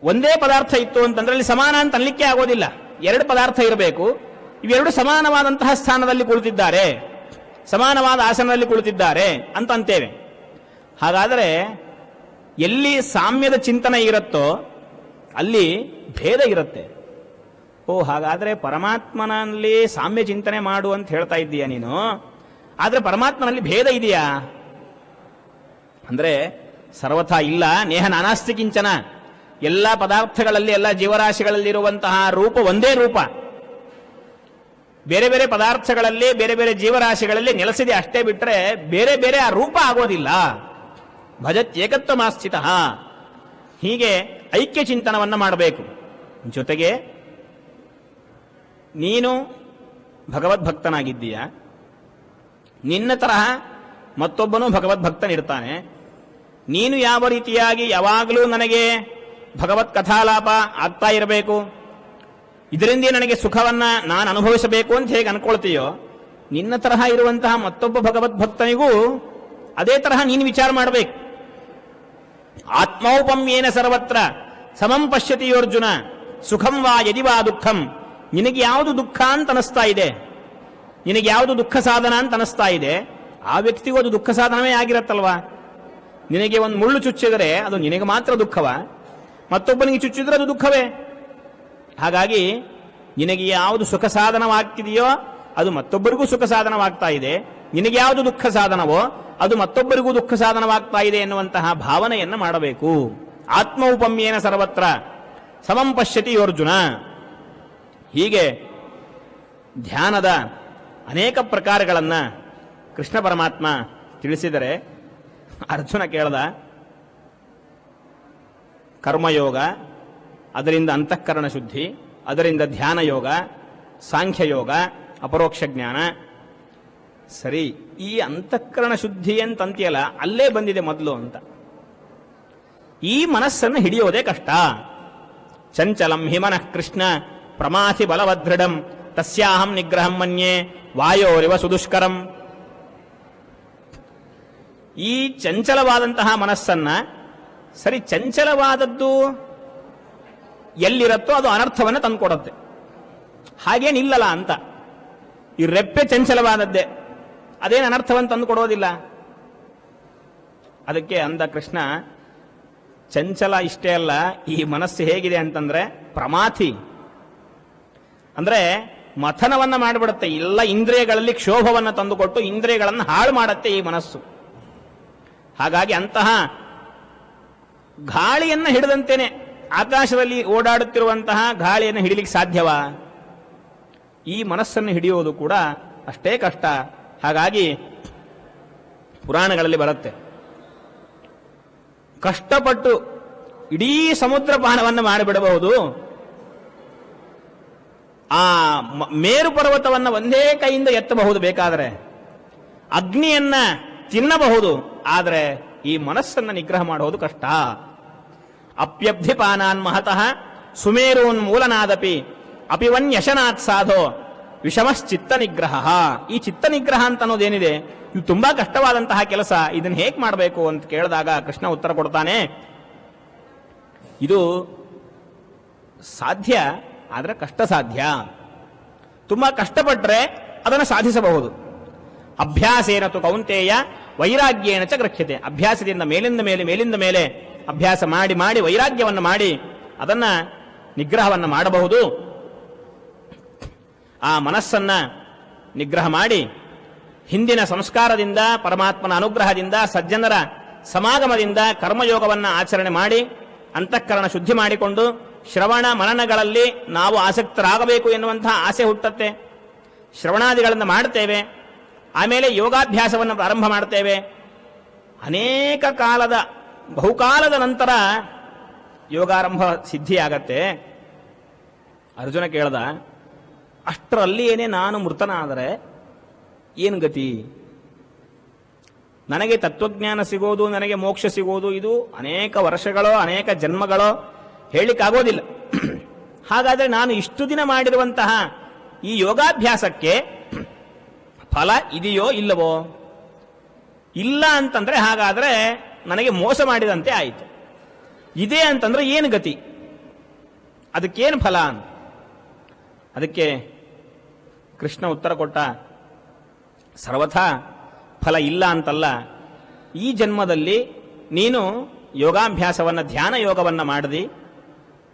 S1: ಒಂದೇ ಪದಾರ್ಥ ಇತ್ತು ಅಂತಂದ್ರೆ ಅಲ್ಲಿ ಸಮಾನ ಅಂತ ಅನ್ಲಿಕ್ಕೆ ಆಗೋದಿಲ್ಲ. 2 ಪದಾರ್ಥ ಇರಬೇಕು, ಇವೆರಡು ಸಮಾನವಾದಂತಹ ಸ್ಥಾನದಲ್ಲಿ ಕುಳಿತಿದ್ದಾರೆ, ಸಮಾನವಾದ ಆಸನದಲ್ಲಿ ಕುಳಿತಿದ್ದಾರೆ ಅಂತ ಅಂತೇವೆ. ಹಾಗಾದರೆ ಎಲ್ಲಿ ಸಾಮ್ಯದ ಚಿಂತನೆ ಇರುತ್ತೋ ಅಲ್ಲಿ ಭೇದ ಇರುತ್ತೆ. ಹಾಗಾದ್ರೆ ಪರಮಾತ್ಮನಲ್ಲಿ ಸಾಮ್ಯ ಚಿಂತನೆ ಮಾಡು ಅಂತ ಹೇಳ್ತಾ ಇದ್ದೀಯ ನೀನು, ಆದ್ರೆ ಪರಮಾತ್ಮನಲ್ಲಿ ಭೇದ ಇದೆಯಾ ಅಂದ್ರೆ ಸರ್ವಥಾ ಇಲ್ಲ. ನೇಹ ನಾನಾಸ್ತಿ ಕಿಂಚನ. ಎಲ್ಲ ಪದಾರ್ಥಗಳಲ್ಲಿ, ಎಲ್ಲ ಜೀವರಾಶಿಗಳಲ್ಲಿರುವಂತಹ ರೂಪ ಒಂದೇ ರೂಪ. ಬೇರೆ ಬೇರೆ ಪದಾರ್ಥಗಳಲ್ಲಿ, ಬೇರೆ ಬೇರೆ ಜೀವರಾಶಿಗಳಲ್ಲಿ ನೆಲೆಸಿದೆ ಅಷ್ಟೇ ಬಿಟ್ರೆ ಬೇರೆ ಬೇರೆ ಆ ರೂಪ ಆಗೋದಿಲ್ಲ. ಭಜತ್ಯೇಕತ್ವಮಾಸ್ಥಿತ. ಹೀಗೆ ಐಕ್ಯ ಚಿಂತನವನ್ನು ಮಾಡಬೇಕು. ಜೊತೆಗೆ ನೀನು ಭಗವದ್ಭಕ್ತನಾಗಿದ್ದೀಯ, ನಿನ್ನ ತರಹ ಮತ್ತೊಬ್ಬನು ಭಗವದ್ಭಕ್ತನಿರ್ತಾನೆ. ನೀನು ಯಾವ ರೀತಿಯಾಗಿ ಯಾವಾಗಲೂ ನನಗೆ ಭಗವತ್ ಕಥಾಲಾಪ ಆಗ್ತಾ ಇರಬೇಕು, ಇದರಿಂದ ನನಗೆ ಸುಖವನ್ನ ನಾನು ಅನುಭವಿಸಬೇಕು ಅಂತ ಹೇಗೆ ಅನ್ಕೊಳ್ತೀಯೋ, ನಿನ್ನ ತರಹ ಇರುವಂತಹ ಮತ್ತೊಬ್ಬ ಭಗವದ್ಭಕ್ತನಿಗೂ ಅದೇ ತರಹ ನೀನು ವಿಚಾರ ಮಾಡಬೇಕು. ಆತ್ಮೌಪಮ್ಯೇನ ಸರ್ವತ್ರ ಸಮಂ ಪಶ್ಯತಿ ಅರ್ಜುನ ಸುಖಂ ವಾ ಯದಿ ವಾ ದುಃಖಂ. ನಿನಗೆ ಯಾವುದು ದುಃಖ ಅಂತ ಅನಿಸ್ತಾ ಇದೆ, ನಿನಗೆ ಯಾವುದು ದುಃಖ ಸಾಧನ ಅಂತ ಅನಿಸ್ತಾ ಇದೆ, ಆ ವ್ಯಕ್ತಿಗೂ ಅದು ದುಃಖ ಸಾಧನವೇ ಆಗಿರತ್ತಲ್ವಾ. ನಿನಗೆ ಒಂದು ಮುಳ್ಳು ಚುಚ್ಚಿದರೆ ಅದು ನಿನಗೆ ಮಾತ್ರ ದುಃಖವ, ಮತ್ತೊಬ್ಬನಿಗೆ ಚುಚ್ಚಿದ್ರೆ ಅದು ದುಃಖವೇ. ಹಾಗಾಗಿ ನಿನಗೆ ಯಾವುದು ಸುಖ ಸಾಧನವಾಗ್ತಿದೆಯೋ ಅದು ಮತ್ತೊಬ್ಬರಿಗೂ ಸುಖ ಸಾಧನವಾಗ್ತಾ ಇದೆ, ನಿನಗೆ ಯಾವುದು ದುಃಖ ಸಾಧನವೋ ಅದು ಮತ್ತೊಬ್ಬರಿಗೂ ದುಃಖ ಸಾಧನವಾಗ್ತಾ ಇದೆ ಎನ್ನುವಂತಹ ಭಾವನೆಯನ್ನು ಮಾಡಬೇಕು. ಆತ್ಮ ಉಪಮ್ಯೇನ ಸರ್ವತ್ರ ಸಮಂ ಪಶ್ಯತಿ ಅರ್ಜುನ. ಹೀಗೆ ಧ್ಯಾನದ ಅನೇಕ ಪ್ರಕಾರಗಳನ್ನು ಕೃಷ್ಣ ಪರಮಾತ್ಮ ತಿಳಿಸಿದರೆ ಅರ್ಜುನ ಕೇಳ್ದ, ಕರ್ಮಯೋಗ, ಅದರಿಂದ ಅಂತಃಕರಣ ಶುದ್ಧಿ, ಅದರಿಂದ ಧ್ಯಾನ ಯೋಗ, ಸಾಂಖ್ಯಯೋಗ, ಅಪರೋಕ್ಷ ಜ್ಞಾನ. ಸರಿ, ಈ ಅಂತಃಕರಣ ಶುದ್ಧಿ ಅಂತಂತೀಯಲ್ಲ, ಅಲ್ಲೇ ಬಂದಿದೆ ಮೊದಲು ಅಂತ. ಈ ಮನಸ್ಸನ್ನು ಹಿಡಿಯೋದೇ ಕಷ್ಟ. ಚಂಚಲಂ ಹಿಮನಃ ಕೃಷ್ಣ ಪ್ರಮಾಥಿ ಬಲವದೃಢಂ ತಸ್ಯಾಹಂ ನಿಗ್ರಹಂ ಮನ್ಯೆ ವಾಯೋರಿವ ಸುದುಷ್ಕರಂ. ಈ ಚಂಚಲವಾದಂತಹ ಮನಸ್ಸನ್ನ, ಸರಿ ಚಂಚಲವಾದದ್ದು ಎಲ್ಲಿರತ್ತೋ ಅದು ಅನರ್ಥವನ್ನು ತಂದುಕೊಡುತ್ತೆ, ಹಾಗೇನಿಲ್ಲಲ್ಲ ಅಂತ. ಈ ರೆಪ್ಪೆ ಚಂಚಲವಾದದ್ದೇ, ಅದೇನು ಅನರ್ಥವನ್ನು ತಂದುಕೊಡೋದಿಲ್ಲ. ಅದಕ್ಕೆ ಅಂದ ಕೃಷ್ಣ, ಚಂಚಲ ಇಷ್ಟೇ ಅಲ್ಲ, ಈ ಮನಸ್ಸು ಹೇಗಿದೆ ಅಂತಂದ್ರೆ ಪ್ರಮಾಥಿ, ಅಂದ್ರೆ ಮಥನವನ್ನ ಮಾಡಿಬಿಡುತ್ತೆ. ಎಲ್ಲ ಇಂದ್ರಿಯಗಳಲ್ಲಿ ಕ್ಷೋಭವನ್ನು ತಂದುಕೊಟ್ಟು ಇಂದ್ರಿಯಗಳನ್ನು ಹಾಳು ಮಾಡುತ್ತೆ ಈ ಮನಸ್ಸು. ಹಾಗಾಗಿ ಅಂತಹ ಗಾಳಿಯನ್ನು ಹಿಡಿದಂತೆಯೇ ಆಕಾಶದಲ್ಲಿ ಓಡಾಡುತ್ತಿರುವಂತಹ ಗಾಳಿಯನ್ನು ಹಿಡಿಲಿಕ್ಕೆ ಸಾಧ್ಯವಾ? ಈ ಮನಸ್ಸನ್ನು ಹಿಡಿಯೋದು ಕೂಡ ಅಷ್ಟೇ ಕಷ್ಟ. ಹಾಗಾಗಿ ಪುರಾಣಗಳಲ್ಲಿ ಬರುತ್ತೆ, ಕಷ್ಟಪಟ್ಟು ಇಡೀ ಸಮುದ್ರ ಪಾನವನ್ನು ಮಾಡಿಬಿಡಬಹುದು, ಆ ಮೇರು ಪರ್ವತವನ್ನು ಒಂದೇ ಕೈಯಿಂದ ಎತ್ತಬಹುದು, ಬೇಕಾದರೆ ಅಗ್ನಿಯನ್ನ ತಿನ್ನಬಹುದು, ಆದರೆ ಈ ಮನಸ್ಸನ್ನು ನಿಗ್ರಹ ಮಾಡುವುದು ಕಷ್ಟ. ಅಪ್ಯಬ್ಧಿಪಾನಾನ್ ಮಹತಃ ಸುಮೇರೂನ್ ಮೂಲನಾದಪಿ ಅಪಿವನ್ಯಶನಾತ್ ಸಾಧೋ ವಿಷಮಶ್ಚಿತ್ತ ನಿಗ್ರಹ. ಈ ಚಿತ್ತ ನಿಗ್ರಹ ಅಂತ ಅನ್ನೋದೇನಿದೆ, ಇದು ತುಂಬಾ ಕಷ್ಟವಾದಂತಹ ಕೆಲಸ. ಇದನ್ನು ಹೇಗೆ ಮಾಡಬೇಕು ಅಂತ ಕೇಳಿದಾಗ ಕೃಷ್ಣ ಉತ್ತರ ಕೊಡ್ತಾನೆ, ಇದು ಸಾಧ್ಯ, ಆದರೆ ಕಷ್ಟ ಸಾಧ್ಯ. ತುಂಬಾ ಕಷ್ಟಪಟ್ಟರೆ ಅದನ್ನು ಸಾಧಿಸಬಹುದು. ಅಭ್ಯಾಸೇನತು ಕೌಂತೆಯ ವೈರಾಗ್ಯೇನ ಚ ಗೃಹ್ಯತೆ. ಅಭ್ಯಾಸದಿಂದ ಮೇಲಿಂದ ಮೇಲೆ ಅಭ್ಯಾಸ ಮಾಡಿ ವೈರಾಗ್ಯವನ್ನು ಮಾಡಿ ಅದನ್ನ ನಿಗ್ರಹವನ್ನು ಮಾಡಬಹುದು. ಆ ಮನಸ್ಸನ್ನ ನಿಗ್ರಹ ಮಾಡಿ ಹಿಂದಿನ ಸಂಸ್ಕಾರದಿಂದ, ಪರಮಾತ್ಮನ ಅನುಗ್ರಹದಿಂದ, ಸಜ್ಜನರ ಸಮಾಗಮದಿಂದ ಕರ್ಮಯೋಗವನ್ನು ಆಚರಣೆ ಮಾಡಿ ಅಂತಃಕರಣ ಶುದ್ಧಿ ಮಾಡಿಕೊಂಡು ಶ್ರವಣ ಮನನಗಳಲ್ಲಿ ನಾವು ಆಸಕ್ತರಾಗಬೇಕು ಎನ್ನುವಂತಹ ಆಸೆ ಹುಟ್ಟುತ್ತೆ. ಶ್ರವಣಾದಿಗಳನ್ನು ಮಾಡ್ತೇವೆ, ಆಮೇಲೆ ಯೋಗಾಭ್ಯಾಸವನ್ನು ಪ್ರಾರಂಭ ಮಾಡ್ತೇವೆ. ಅನೇಕ ಕಾಲದ, ಬಹುಕಾಲದ ನಂತರ ಯೋಗಾರಂಭ ಸಿದ್ಧಿಯಾಗತ್ತೆ. ಅರ್ಜುನ ಕೇಳ್ದ, ಅಷ್ಟರಲ್ಲಿಯೇನೆ ನಾನು ಮೃತನಾದರೆ ಏನು ಗತಿ? ನನಗೆ ತತ್ವಜ್ಞಾನ ಸಿಗೋದು, ನನಗೆ ಮೋಕ್ಷ ಸಿಗೋದು, ಇದು ಅನೇಕ ವರ್ಷಗಳೋ ಅನೇಕ ಜನ್ಮಗಳೋ ಹೇಳಲಿಕ್ಕಾಗೋದಿಲ್ಲ. ಹಾಗಾದರೆ ನಾನು ಇಷ್ಟು ದಿನ ಮಾಡಿರುವಂತಹ ಈ ಯೋಗಾಭ್ಯಾಸಕ್ಕೆ ಫಲ ಇದೆಯೋ ಇಲ್ಲವೋ? ಇಲ್ಲ ಅಂತಂದ್ರೆ ಹಾಗಾದ್ರೆ ನನಗೆ ಮೋಸ ಮಾಡಿದಂತೆ ಆಯಿತು. ಇದೆ ಅಂತಂದ್ರೆ ಏನು ಗತಿ? ಅದಕ್ಕೇನು ಫಲ ಅಂತ ಅದಕ್ಕೆ ಕೃಷ್ಣ ಉತ್ತರ ಕೊಟ್ಟ, ಸರ್ವಥಾ ಫಲ ಇಲ್ಲ ಅಂತಲ್ಲ. ಈ ಜನ್ಮದಲ್ಲಿ ನೀನು ಯೋಗಾಭ್ಯಾಸವನ್ನು, ಧ್ಯಾನ ಯೋಗವನ್ನು ಮಾಡದಿ,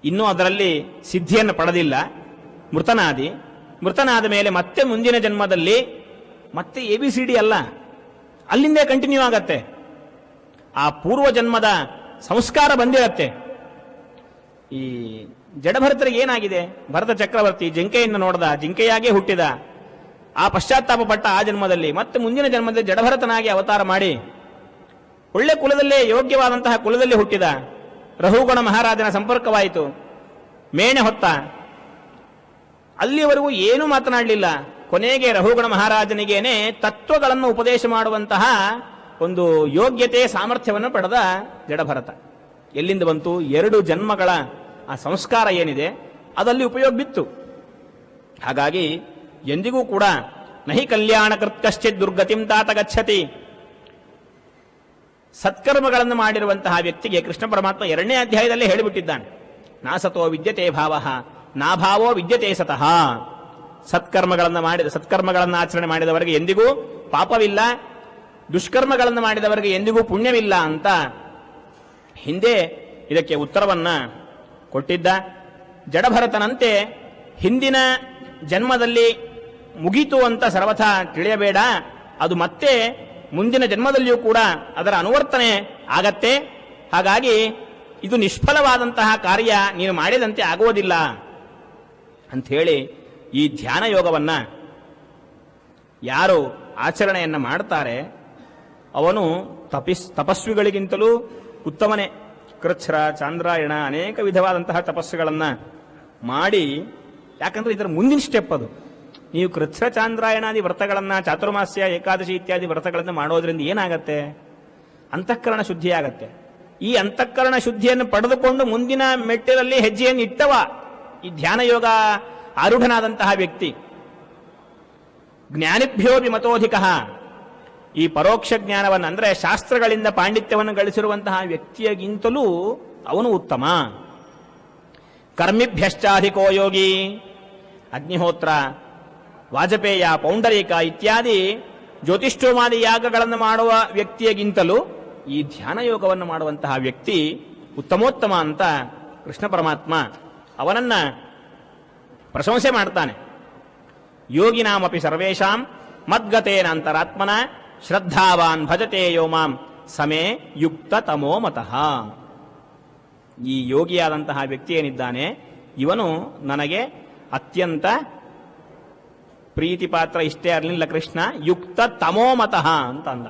S1: ಇನ್ನೂ ಅದರಲ್ಲಿ ಸಿದ್ಧಿಯನ್ನು ಪಡೆದಿಲ್ಲ, ಮೃತನಾದ ಮೇಲೆ ಮತ್ತೆ ಮುಂದಿನ ಜನ್ಮದಲ್ಲಿ ಮತ್ತೆ ABCD ಅಲ್ಲ, ಅಲ್ಲಿಂದೇ ಕಂಟಿನ್ಯೂ ಆಗತ್ತೆ. ಆ ಪೂರ್ವ ಜನ್ಮದ ಸಂಸ್ಕಾರ ಬಂದಿರತ್ತೆ. ಈ ಜಡಭರತರಿಗೆ ಏನಾಗಿದೆ? ಭರತ ಚಕ್ರವರ್ತಿ ಜಿಂಕೆಯನ್ನು ನೋಡ್ದ, ಜಿಂಕೆಯಾಗೇ ಹುಟ್ಟಿದ, ಆ ಪಶ್ಚಾತ್ತಾಪ ಪಟ್ಟ ಆ ಜನ್ಮದಲ್ಲಿ, ಮತ್ತೆ ಮುಂದಿನ ಜನ್ಮದಲ್ಲಿ ಜಡಭರತನಾಗಿ ಅವತಾರ ಮಾಡಿ ಒಳ್ಳೆ ಕುಲದಲ್ಲೇ, ಯೋಗ್ಯವಾದಂತಹ ಕುಲದಲ್ಲಿ ಹುಟ್ಟಿದ. ರಹುಗುಣ ಮಹಾರಾಜನ ಸಂಪರ್ಕವಾಯಿತು, ಮೇಣೆ ಹೊತ್ತ. ಅಲ್ಲಿಯವರೆಗೂ ಏನೂ ಮಾತನಾಡಲಿಲ್ಲ. ಕೊನೆಗೆ ರಹುಗುಣ ಮಹಾರಾಜನಿಗೇನೆ ತತ್ವಗಳನ್ನು ಉಪದೇಶ ಮಾಡುವಂತಹ ಒಂದು ಯೋಗ್ಯತೆ, ಸಾಮರ್ಥ್ಯವನ್ನು ಪಡೆದ ಜಡಭರತ. ಎಲ್ಲಿಂದ ಬಂತು? 2 ಜನ್ಮಗಳ ಆ ಸಂಸ್ಕಾರ ಏನಿದೆ ಅದಲ್ಲಿ ಉಪಯೋಗ ಬಿತ್ತು. ಹಾಗಾಗಿ ಎಂದಿಗೂ ಕೂಡ ನಹಿ ಕಲ್ಯಾಣ ಕೃತ್ಕಶ್ಚಿತ್ ದುರ್ಗತಿಂ ತಾತ ಗಚ್ಚತಿ. ಸತ್ಕರ್ಮಗಳನ್ನು ಮಾಡಿರುವಂತಹ ವ್ಯಕ್ತಿಗೆ ಕೃಷ್ಣ ಪರಮಾತ್ಮ 2ನೇ ಅಧ್ಯಾಯದಲ್ಲೇ ಹೇಳಿಬಿಟ್ಟಿದ್ದಾನೆ, ನಾಸತೋ ವಿದ್ಯತೆ ಭಾವ ನಾಭಾವೋ ವಿದ್ಯತೆ ಸತಃ. ಸತ್ಕರ್ಮಗಳನ್ನು ಆಚರಣೆ ಮಾಡಿದವರಿಗೆ ಎಂದಿಗೂ ಪಾಪವಿಲ್ಲ, ದುಷ್ಕರ್ಮಗಳನ್ನು ಮಾಡಿದವರಿಗೆ ಎಂದಿಗೂ ಪುಣ್ಯವಿಲ್ಲ ಅಂತ ಹಿಂದೆ ಇದಕ್ಕೆ ಉತ್ತರವನ್ನ ಕೊಟ್ಟಿದ್ದ. ಜಡಭರತನಂತೆ ಹಿಂದಿನ ಜನ್ಮದಲ್ಲಿ ಮುಗೀತು ಅಂತ ಸರ್ವಥಾ ತಿಳಿಯಬೇಡ, ಅದು ಮತ್ತೆ ಮುಂದಿನ ಜನ್ಮದಲ್ಲಿಯೂ ಕೂಡ ಅದರ ಅನುವರ್ತನೆ ಆಗತ್ತೆ. ಹಾಗಾಗಿ ಇದು ನಿಷ್ಫಲವಾದಂತಹ ಕಾರ್ಯ, ನೀನು ಮಾಡಿದಂತೆ ಆಗುವುದಿಲ್ಲ ಅಂಥೇಳಿ ಈ ಧ್ಯಾನ ಯೋಗವನ್ನ ಯಾರು ಆಚರಣೆಯನ್ನು ಮಾಡ್ತಾರೆ ಅವನು ತಪಸ್ವಿಗಳಿಗಿಂತಲೂ ಉತ್ತಮನೇ. ಕೃಚ್ಛ್ರ, ಚಾಂದ್ರಾಯಣ, ಅನೇಕ ವಿಧವಾದಂತಹ ತಪಸ್ಸುಗಳನ್ನು ಮಾಡಿ, ಯಾಕಂದ್ರೆ ಇದರ ಮುಂದಿನ ಸ್ಟೆಪ್ ಅದು. ನೀವು ಕೃಚ್ಛ್ರ, ಚಾಂದ್ರಾಯಣಾದಿ ವ್ರತಗಳನ್ನು, ಚಾತುರ್ಮಾಸ್ಯ, ಏಕಾದಶಿ ಇತ್ಯಾದಿ ವ್ರತಗಳನ್ನು ಮಾಡೋದ್ರಿಂದ ಏನಾಗತ್ತೆ? ಅಂತಃಕರಣ ಶುದ್ಧಿಯಾಗತ್ತೆ. ಈ ಅಂತಃಕರಣ ಶುದ್ಧಿಯನ್ನು ಪಡೆದುಕೊಂಡು ಮುಂದಿನ ಮೆಟ್ಟಿಲಲ್ಲಿ ಹೆಜ್ಜೆಯನ್ನು ಇಟ್ಟವ ಈ ಧ್ಯಾನ ಯೋಗ ಆರೂಢನಾದಂತಹ ವ್ಯಕ್ತಿ. ಜ್ಞಾನಿಭ್ಯೋ ವಿಮತೋಧಿಕ. ಈ ಪರೋಕ್ಷ ಜ್ಞಾನವನ್ನು, ಅಂದರೆ ಶಾಸ್ತ್ರಗಳಿಂದ ಪಾಂಡಿತ್ಯವನ್ನು ಗಳಿಸಿರುವಂತಹ ವ್ಯಕ್ತಿಯಗಿಂತಲೂ ಅವನು ಉತ್ತಮ. ಕರ್ಮಿಭ್ಯಶ್ಚಾಧಿಕೋ ಯೋಗಿ. ಅಗ್ನಿಹೋತ್ರ, ವಾಜಪೇಯ, ಪೌಂಡರೀಕ ಇತ್ಯಾದಿ ಜ್ಯೋತಿಷ್ಠೋಮಾದಿ ಯಾಗಗಳನ್ನು ಮಾಡುವ ವ್ಯಕ್ತಿಯಗಿಂತಲೂ ಈ ಧ್ಯಾನ ಯೋಗವನ್ನು ಮಾಡುವಂತಹ ವ್ಯಕ್ತಿ ಉತ್ತಮೋತ್ತಮ ಅಂತ ಕೃಷ್ಣ ಪರಮಾತ್ಮ ಅವನನ್ನ ಪ್ರಶಂಸೆ ಮಾಡ್ತಾನೆ. ಯೋಗಿನಾಮಪಿ ಸರ್ವೇಷಾಂ ಮದ್ಗತೇನ ಅಂತರಾತ್ಮನ ಶ್ರದ್ಧಾವಾನ್ ಭಜತೆ ಯೋ ಮಾಂ ಸಮೇ ಯುಕ್ತ ತಮೋ ಮತಃ. ಈ ಯೋಗಿಯಾದಂತಹ ವ್ಯಕ್ತಿ ಏನಿದ್ದಾನೆ ಇವನು ನನಗೆ ಅತ್ಯಂತ ಪ್ರೀತಿ ಪಾತ್ರ ಇಷ್ಟೇ ಇರಲಿಲ್ಲ ಕೃಷ್ಣ, ಯುಕ್ತ ತಮೋಮತಃ ಅಂತ ಅಂದ.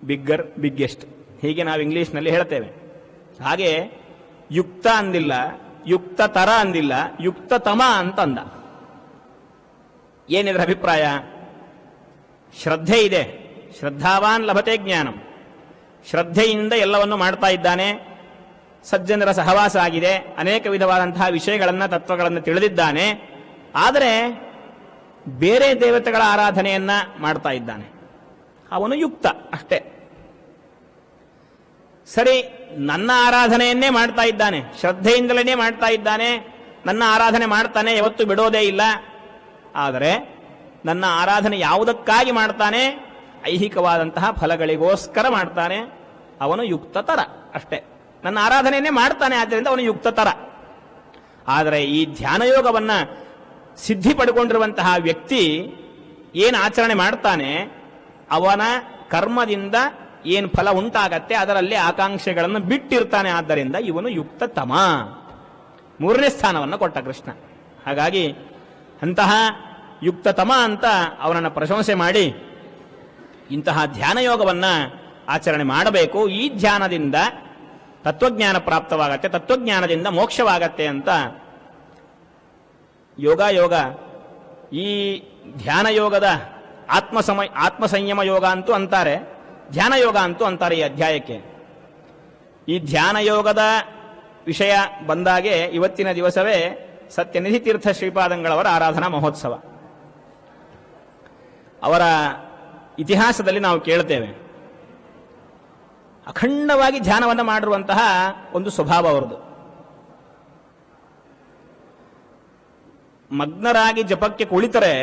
S1: ಬಿಗ್ಗರ್, ಬಿಗ್ಗೆಸ್ಟ್ ಹೀಗೆ ನಾವು ಇಂಗ್ಲಿಷ್ನಲ್ಲಿ ಹೇಳ್ತೇವೆ. ಹಾಗೆ ಯುಕ್ತ ಅಂದಿಲ್ಲ, ಯುಕ್ತ ತರ ಅಂದಿಲ್ಲ, ಯುಕ್ತ ತಮ ಅಂತ ಅಂದ. ಏನಿದ್ರ ಅಭಿಪ್ರಾಯ? ಶ್ರದ್ಧೆ ಇದೆ, ಶ್ರದ್ಧಾವಾನ್ ಲಭತೆ ಜ್ಞಾನಂ. ಶ್ರದ್ಧೆಯಿಂದ ಎಲ್ಲವನ್ನು ಮಾಡ್ತಾ ಇದ್ದಾನೆ, ಸಜ್ಜನರ ಸಹವಾಸ ಆಗಿದೆ, ಅನೇಕ ವಿಧವಾದಂತಹ ವಿಷಯಗಳನ್ನು ತತ್ವಗಳನ್ನು ತಿಳಿದಿದ್ದಾನೆ. ಆದರೆ ಬೇರೆ ದೇವತೆಗಳ ಆರಾಧನೆಯನ್ನ ಮಾಡ್ತಾ ಇದ್ದಾನೆ, ಅವನು ಯುಕ್ತ ಅಷ್ಟೇ. ಸರಿ, ನನ್ನ ಆರಾಧನೆಯನ್ನೇ ಮಾಡ್ತಾ ಇದ್ದಾನೆ, ಶ್ರದ್ಧೆಯಿಂದಲೇ ಮಾಡ್ತಾ ಇದ್ದಾನೆ, ನನ್ನ ಆರಾಧನೆ ಮಾಡ್ತಾನೆ, ಯಾವತ್ತೂ ಬಿಡೋದೇ ಇಲ್ಲ. ಆದರೆ ನನ್ನ ಆರಾಧನೆ ಯಾವುದಕ್ಕಾಗಿ ಮಾಡ್ತಾನೆ? ಐಹಿಕವಾದಂತಹ ಫಲಗಳಿಗೋಸ್ಕರ ಮಾಡ್ತಾನೆ, ಅವನು ಯುಕ್ತತರ ಅಷ್ಟೇ. ನನ್ನ ಆರಾಧನೆಯನ್ನೇ ಮಾಡ್ತಾನೆ, ಆದ್ದರಿಂದ ಅವನು ಯುಕ್ತತರ. ಆದರೆ ಈ ಧ್ಯಾನಯೋಗವನ್ನ ಸಿದ್ಧಿ ಪಡ್ಕೊಂಡಿರುವಂತಹ ವ್ಯಕ್ತಿ ಏನು ಆಚರಣೆ ಮಾಡ್ತಾನೆ, ಅವನ ಕರ್ಮದಿಂದ ಏನು ಫಲ ಉಂಟಾಗತ್ತೆ ಅದರಲ್ಲಿ ಆಕಾಂಕ್ಷೆಗಳನ್ನು ಬಿಟ್ಟಿರ್ತಾನೆ. ಆದ್ದರಿಂದ ಇವನು ಯುಕ್ತತಮ, ಮೂರನೇ ಸ್ಥಾನವನ್ನು ಕೊಟ್ಟ ಕೃಷ್ಣ. ಹಾಗಾಗಿ ಅಂತಹ ಯುಕ್ತತಮ ಅಂತ ಅವನನ್ನು ಪ್ರಶಂಸೆ ಮಾಡಿ ಇಂತಹ ಧ್ಯಾನಯೋಗವನ್ನ ಆಚರಣೆ ಮಾಡಬೇಕು. ಈ ಧ್ಯಾನದಿಂದ ತತ್ವಜ್ಞಾನ ಪ್ರಾಪ್ತವಾಗತ್ತೆ, ತತ್ವಜ್ಞಾನದಿಂದ ಮೋಕ್ಷವಾಗತ್ತೆ ಅಂತ ಯೋಗ ಈ ಧ್ಯಾನಯೋಗದ ಆತ್ಮಸಂಯಮ ಯೋಗ ಅಂತೂ ಅಂತಾರೆ, ಧ್ಯಾನಯೋಗ ಅಂತೂ ಅಂತಾರೆ ಈ ಅಧ್ಯಾಯಕ್ಕೆ. ಈ ಧ್ಯಾನಯೋಗದ ವಿಷಯ ಬಂದಾಗೆ ಇವತ್ತಿನ ದಿವಸವೇ ಸತ್ಯನಿಧಿ ತೀರ್ಥ ಶ್ರೀಪಾದಂಗಳವರ ಆರಾಧನಾ ಮಹೋತ್ಸವ. ಅವರ ಇತಿಹಾಸದಲ್ಲಿ ನಾವು ಕೇಳ್ತೇವೆ, ಅಖಂಡವಾಗಿ ಧ್ಯಾನವನ್ನು ಮಾಡಿರುವಂತಹ ಒಂದು ಸ್ವಭಾವ ಅವರದು. ಮಗ್ನರಾಗಿ ಜಪಕ್ಕೆ ಕುಳಿತರೆ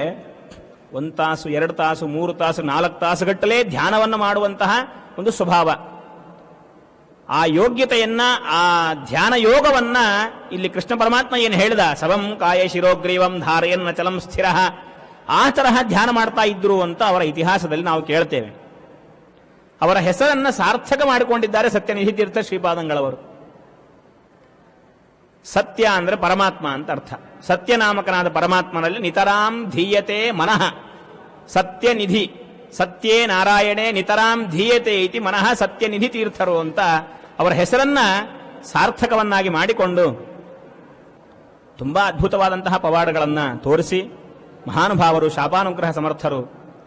S1: 1 ತಾಸು 2 ತಾಸು 3 ತಾಸು 4 ತಾಸುಗಟ್ಟಲೇ ಧ್ಯಾನವನ್ನು ಮಾಡುವಂತಹ ಒಂದು ಸ್ವಭಾವ. ಆ ಯೋಗ್ಯತೆಯನ್ನ, ಆ ಧ್ಯಾನ ಯೋಗವನ್ನ ಇಲ್ಲಿ ಕೃಷ್ಣ ಪರಮಾತ್ಮ ಏನು ಹೇಳಿದ, ಸವಂ ಕಾಯ ಶಿರೋಗ್ರೀವಂ ಧಾರಯನ್ನ ಚಲಂ ಸ್ಥಿರ, ಆ ತರಹ ಧ್ಯಾನ ಮಾಡ್ತಾ ಇದ್ರು ಅಂತ ಅವರ ಇತಿಹಾಸದಲ್ಲಿ ನಾವು ಕೇಳ್ತೇವೆ. ಅವರ ಹೆಸರನ್ನ ಸಾರ್ಥಕ ಮಾಡಿಕೊಂಡಿದ್ದಾರೆ ಸತ್ಯನಿಧಿ ತೀರ್ಥ ಶ್ರೀಪಾದಂಗಳವರು. ಸತ್ಯ ಅಂದ್ರೆ ಪರಮಾತ್ಮ ಅಂತ ಅರ್ಥ. ಸತ್ಯನಾಮಕನಾದ ಪರಮಾತ್ಮನಲ್ಲಿ ನಿತರಾಂ ಧೀಯತೆ ಮನಃ ಸತ್ಯನಿಧಿ, ಸತ್ಯೇ ನಾರಾಯಣೇ ನಿತರಾಂ ಧೀಯತೆ ಇತಿ ಮನಃ ಸತ್ಯನಿಧಿ ತೀರ್ಥರು ಅಂತ ಅವರ ಹೆಸರನ್ನ ಸಾರ್ಥಕವನ್ನಾಗಿ ಮಾಡಿಕೊಂಡು ತುಂಬಾ ಅದ್ಭುತವಾದಂತಹ ಪವಾಡಗಳನ್ನು ತೋರಿಸಿ ಮಹಾನುಭಾವರು, ಶಾಪಾನುಗ್ರಹ ಸಮರ್ಥರು,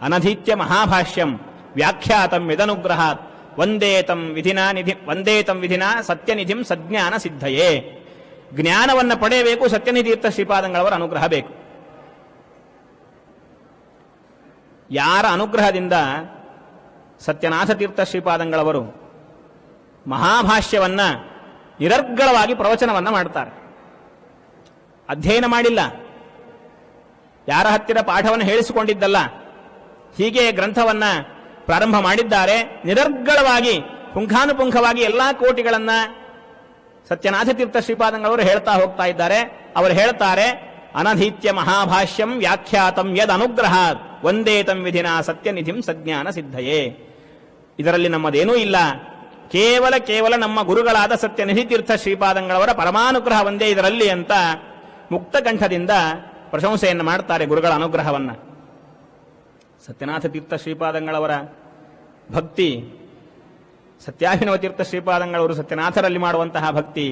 S1: ಅನಧೀತ್ಯ ಮಹಾಭಾಷ್ಯಂ ವ್ಯಾಖ್ಯಾತಂ ಯದನುಗ್ರಹಾತ್ ವಂದೇತಂ ವಿಧಿನಾ ಸತ್ಯನಿಧಿಂ ಸಜ್ಞಾನ ಸಿದ್ಧಯೇ. ಜ್ಞಾನವನ್ನು ಪಡೆಯಬೇಕು, ಸತ್ಯನಿಧಿ ತೀರ್ಥ ಶ್ರೀಪಾದಂಗಳವರ ಅನುಗ್ರಹ ಬೇಕು. ಯಾರ ಅನುಗ್ರಹದಿಂದ ಸತ್ಯನಾಥ ತೀರ್ಥ ಶ್ರೀಪಾದಂಗಳವರು ಮಹಾಭಾಷ್ಯವನ್ನ ನಿರರ್ಗಳವಾಗಿ ಪ್ರವಚನವನ್ನ ಮಾಡ್ತಾರೆ. ಅಧ್ಯಯನ ಮಾಡಿಲ್ಲ, ಯಾರ ಹತ್ತಿರ ಪಾಠವನ್ನು ಹೇಳಿಸಿಕೊಂಡಿದ್ದಲ್ಲ, ಹೀಗೆ ಗ್ರಂಥವನ್ನ ಪ್ರಾರಂಭ ಮಾಡಿದ್ದಾರೆ. ನಿರರ್ಗಳವಾಗಿ ಪುಂಖಾನುಪುಂಖವಾಗಿ ಎಲ್ಲಾ ಕೋಟಿಗಳನ್ನ ಸತ್ಯನಾಥ ತೀರ್ಥ ಶ್ರೀಪಾದಂಗಳವರು ಹೇಳ್ತಾ ಹೋಗ್ತಾ ಇದ್ದಾರೆ. ಅವರು ಹೇಳ್ತಾರೆ, ಅನಧೀತ್ಯ ಮಹಾಭಾಷ್ಯಂ ವ್ಯಾಖ್ಯಾತಂ ಯದ್ ಅನುಗ್ರಹ ವಂದೇತಂ ವಿಧಿನಾ ಸತ್ಯನಿಧಿಂ ಸಜ್ಞಾನ ಸಿದ್ಧಯೇ. ಇದರಲ್ಲಿ ನಮ್ಮದೇನೂ ಇಲ್ಲ, ಕೇವಲ ನಮ್ಮ ಗುರುಗಳಾದ ಸತ್ಯನಿಧಿ ತೀರ್ಥ ಶ್ರೀಪಾದಂಗಳವರ ಪರಮಾನುಗ್ರಹ ಒಂದೇ ಇದರಲ್ಲಿ ಅಂತ ಮುಕ್ತಕಂಠದಿಂದ ಪ್ರಶಂಸೆಯನ್ನು ಮಾಡ್ತಾರೆ ಗುರುಗಳ ಅನುಗ್ರಹವನ್ನ. ಸತ್ಯನಾಥ ತೀರ್ಥ ಶ್ರೀಪಾದಂಗಳವರ ಭಕ್ತಿ, ಸತ್ಯಾಭಿನವ ತೀರ್ಥ ಶ್ರೀಪಾದಂಗಳವರು ಸತ್ಯನಾಥರಲ್ಲಿ ಮಾಡುವಂತಹ ಭಕ್ತಿ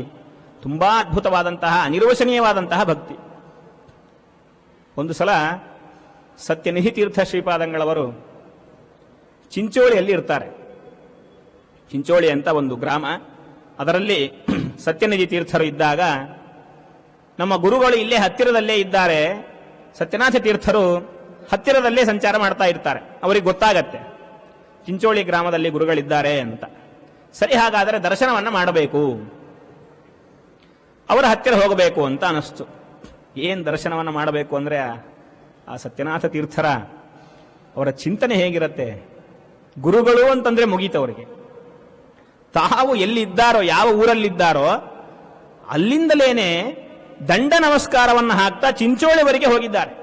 S1: ತುಂಬಾ ಅದ್ಭುತವಾದಂತಹ, ಅನಿರ್ವಚನೀಯವಾದಂತಹ ಭಕ್ತಿ. ಒಂದು ಸಲ ಸತ್ಯನಿಧಿ ತೀರ್ಥ ಶ್ರೀಪಾದಂಗಳವರು ಚಿಂಚೋಳಿಯಲ್ಲಿ ಇರ್ತಾರೆ. ಚಿಂಚೋಳಿ ಅಂತ ಒಂದು ಗ್ರಾಮ, ಅದರಲ್ಲಿ ಸತ್ಯನಿಧಿ ತೀರ್ಥರು ಇದ್ದಾಗ ನಮ್ಮ ಗುರುಗಳು ಇಲ್ಲೇ ಹತ್ತಿರದಲ್ಲೇ ಇದ್ದಾರೆ, ಸತ್ಯನಾಥ ತೀರ್ಥರು ಹತ್ತಿರದಲ್ಲೇ ಸಂಚಾರ ಮಾಡ್ತಾ ಇರ್ತಾರೆ. ಅವರಿಗೆ ಗೊತ್ತಾಗತ್ತೆ ಚಿಂಚೋಳಿ ಗ್ರಾಮದಲ್ಲಿ ಗುರುಗಳಿದ್ದಾರೆ ಅಂತ. ಸರಿ, ಹಾಗಾದರೆ ದರ್ಶನವನ್ನ ಮಾಡಬೇಕು, ಅವರ ಹತ್ತಿರ ಹೋಗಬೇಕು ಅಂತ ಅನಿಸ್ತು. ಏನ್ ದರ್ಶನವನ್ನ ಮಾಡಬೇಕು ಅಂದ್ರೆ ಆ ಸತ್ಯನಾಥ ತೀರ್ಥರ ಅವರ ಚಿಂತನೆ ಹೇಗಿರುತ್ತೆ, ಗುರುಗಳು ಅಂತಂದ್ರೆ ಮುಗೀತವರಿಗೆ. ತಾವು ಎಲ್ಲಿದ್ದಾರೋ, ಯಾವ ಊರಲ್ಲಿದ್ದಾರೋ ಅಲ್ಲಿಂದಲೇನೆ ದಂಡ ನಮಸ್ಕಾರವನ್ನು ಹಾಕ್ತಾ ಚಿಂಚೋಳಿವರೆಗೆ ಹೋಗಿದ್ದಾರೆ.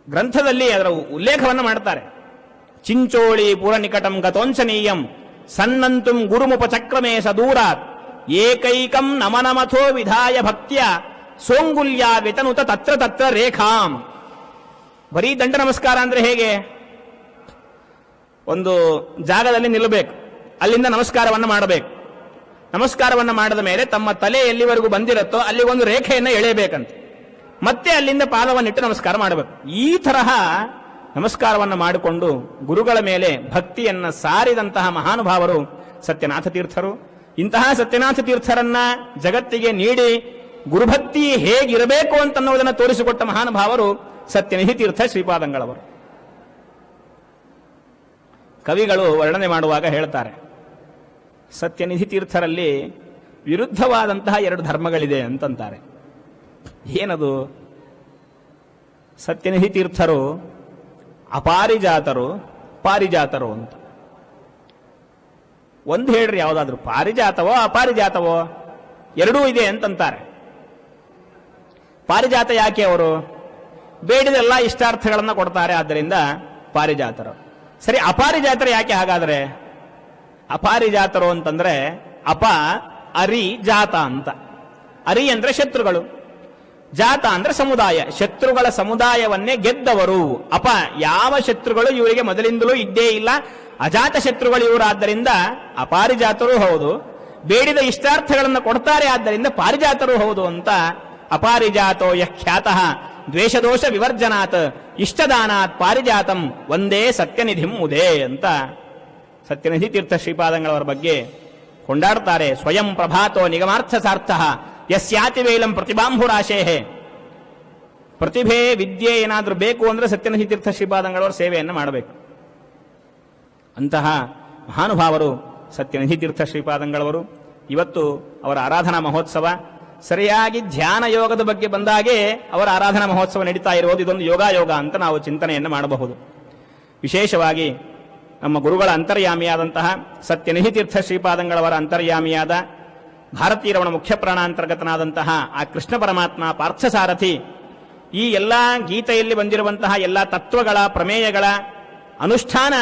S1: ಗ್ರಂಥದಲ್ಲಿ ಅದರ ಉಲ್ಲೇಖವನ್ನು ಮಾಡ್ತಾರೆ. ಚಿಂಚೋಳಿ ಪುರ ನಿಕಟಂ ಗತೋಂಚನೀಯಂ ಸನ್ನಂತುಂ ಗುರುಮುಪಚಕ್ರಮೇ ಸದೂರಾತ್ ಏಕೈಕಂ ನಮನಮಥೋ ವಿಧಾಯ ಭಕ್ತ್ಯ ಸೋಂಗುಲ್ಯ ವಿತನುತ ತತ್ರ ತತ್ರ ರೇಖಾಂ. ಬರೀ ದಂಡ ನಮಸ್ಕಾರ ಅಂದ್ರೆ ಹೇಗೆ? ಒಂದು ಜಾಗದಲ್ಲಿ ನಿಲ್ಲಬೇಕು, ಅಲ್ಲಿಂದ ನಮಸ್ಕಾರವನ್ನು ಮಾಡಬೇಕು. ನಮಸ್ಕಾರವನ್ನು ಮಾಡಿದ ಮೇಲೆ ತಮ್ಮ ತಲೆ ಎಲ್ಲಿವರೆಗೂ ಬಂದಿರುತ್ತೋ ಅಲ್ಲಿ ಒಂದು ರೇಖೆಯನ್ನು ಎಳೆಯಬೇಕಂತೆ. ಮತ್ತೆ ಅಲ್ಲಿಂದ ಪಾದವನ್ನಿಟ್ಟು ನಮಸ್ಕಾರ ಮಾಡಬೇಕು. ಈ ತರಹ ನಮಸ್ಕಾರವನ್ನು ಮಾಡಿಕೊಂಡು ಗುರುಗಳ ಮೇಲೆ ಭಕ್ತಿಯನ್ನ ಸಾರಿದಂತಹ ಮಹಾನುಭಾವರು ಸತ್ಯನಾಥ ತೀರ್ಥರು. ಇಂತಹ ಸತ್ಯನಾಥ ತೀರ್ಥರನ್ನ ಜಗತ್ತಿಗೆ ನೀಡಿ ಗುರುಭಕ್ತಿ ಹೇಗಿರಬೇಕು ಅಂತನ್ನುವುದನ್ನು ತೋರಿಸಿಕೊಟ್ಟ ಮಹಾನುಭಾವರು ಸತ್ಯನಿಧಿ ತೀರ್ಥ ಶ್ರೀಪಾದಂಗಳವರು. ಕವಿಗಳು ವರ್ಣನೆ ಮಾಡುವಾಗ ಹೇಳ್ತಾರೆ, ಸತ್ಯನಿಧಿ ತೀರ್ಥರಲ್ಲಿ ವಿರುದ್ಧವಾದಂತಹ 2 ಧರ್ಮಗಳಿದೆ ಅಂತಂತಾರೆ. ಏನದು? ಸತ್ಯನಿಧಿ ತೀರ್ಥರು ಅಪಾರಿಜಾತರು, ಪಾರಿಜಾತರು ಅಂತ. ಒಂದು ಹೇಳ್ರಿ, ಯಾವುದಾದ್ರೂ ಪಾರಿಜಾತವೋ ಅಪಾರಿಜಾತವೋ? ಎರಡೂ ಇದೆ ಅಂತಂತಾರೆ. ಪಾರಿಜಾತ ಯಾಕೆ? ಅವರು ಬೇಡಿದೆಲ್ಲ ಇಷ್ಟಾರ್ಥಗಳನ್ನು ಕೊಡ್ತಾರೆ, ಆದ್ದರಿಂದ ಪಾರಿಜಾತರು. ಸರಿ, ಅಪಾರಿಜಾತರು ಯಾಕೆ ಹಾಗಾದ್ರೆ? ಅಪಾರಿಜಾತರು ಅಂತಂದ್ರೆ ಅಪ ಅರಿ ಜಾತ ಅಂತ. ಅರಿ ಅಂದ್ರೆ ಶತ್ರುಗಳು, ಜಾತ ಅಂದ್ರೆ ಸಮುದಾಯ. ಶತ್ರುಗಳ ಸಮುದಾಯವನ್ನೇ ಗೆದ್ದವರು. ಅಪ ಯಾವ ಶತ್ರುಗಳು ಇವರಿಗೆ ಮೊದಲಿಂದಲೂ ಇದ್ದೇ ಇಲ್ಲ, ಅಜಾತ ಶತ್ರುಗಳು ಇವರಾದ್ದರಿಂದ ಅಪಾರಿಜಾತರೂ ಹೌದು. ಬೇಡಿದ ಇಷ್ಟಾರ್ಥಗಳನ್ನು ಕೊಡ್ತಾರೆ, ಆದ್ದರಿಂದ ಪಾರಿಜಾತರೂ ಹೌದು ಅಂತ. ಅಪಾರಿಜಾತೋ ಯಖ್ಯಾತಃ ದ್ವೇಷದೋಷ ವಿವರ್ಜನಾತ್ ಇಷ್ಟದಾನಾತ್ ಪಾರಿಜಾತಂ ಒಂದೇ ಸತ್ಯನಿಧಿಂ ಮುದೇ ಅಂತ ಸತ್ಯನಿಧಿ ತೀರ್ಥ ಶ್ರೀಪಾದಂಗಳವರ ಬಗ್ಗೆ ಕೊಂಡಾಡ್ತಾರೆ. ಸ್ವಯಂ ಪ್ರಭಾತೋ ನಿಗಮಾರ್ಥ ಸಾರ್ಥ ಯಸ್ಯಾತಿ ವೇಲಂ ಪ್ರತಿಭಾಂಭುರಾಶೇಹೇ. ಪ್ರತಿಭೆ ವಿದ್ಯೆ ಏನಾದರೂ ಬೇಕು ಅಂದ್ರೆ ಸತ್ಯನಿಧಿ ತೀರ್ಥ ಶ್ರೀಪಾದಂಗಳವರ ಸೇವೆಯನ್ನು ಮಾಡಬೇಕು. ಅಂತಹ ಮಹಾನುಭಾವರು ಸತ್ಯನಿಧಿ ತೀರ್ಥ ಶ್ರೀಪಾದಂಗಳವರು. ಇವತ್ತು ಅವರ ಆರಾಧನಾ ಮಹೋತ್ಸವ. ಸರಿಯಾಗಿ ಧ್ಯಾನ ಯೋಗದ ಬಗ್ಗೆ ಬಂದಾಗೆ ಅವರ ಆರಾಧನಾ ಮಹೋತ್ಸವ ನಡೀತಾ ಇರುವುದು ಇದೊಂದು ಯೋಗಾಯೋಗ ಅಂತ ನಾವು ಚಿಂತನೆಯನ್ನು ಮಾಡಬಹುದು. ವಿಶೇಷವಾಗಿ ನಮ್ಮ ಗುರುಗಳ ಅಂತರ್ಯಾಮಿಯಾದಂತಹ ಸತ್ಯನಿಧಿ ತೀರ್ಥ ಶ್ರೀಪಾದಂಗಳವರ ಅಂತರ್ಯಾಮಿಯಾದ ಭಾರತೀರಮಣ ಮುಖ್ಯ ಪ್ರಾಣಾಂತರ್ಗತನಾದಂತಹ ಆ ಕೃಷ್ಣ ಪರಮಾತ್ಮ ಪಾರ್ಥಸಾರಥಿ ಈ ಎಲ್ಲ ಗೀತೆಯಲ್ಲಿ ಬಂದಿರುವಂತಹ ಎಲ್ಲ ತತ್ವಗಳ ಪ್ರಮೇಯಗಳ ಅನುಷ್ಠಾನ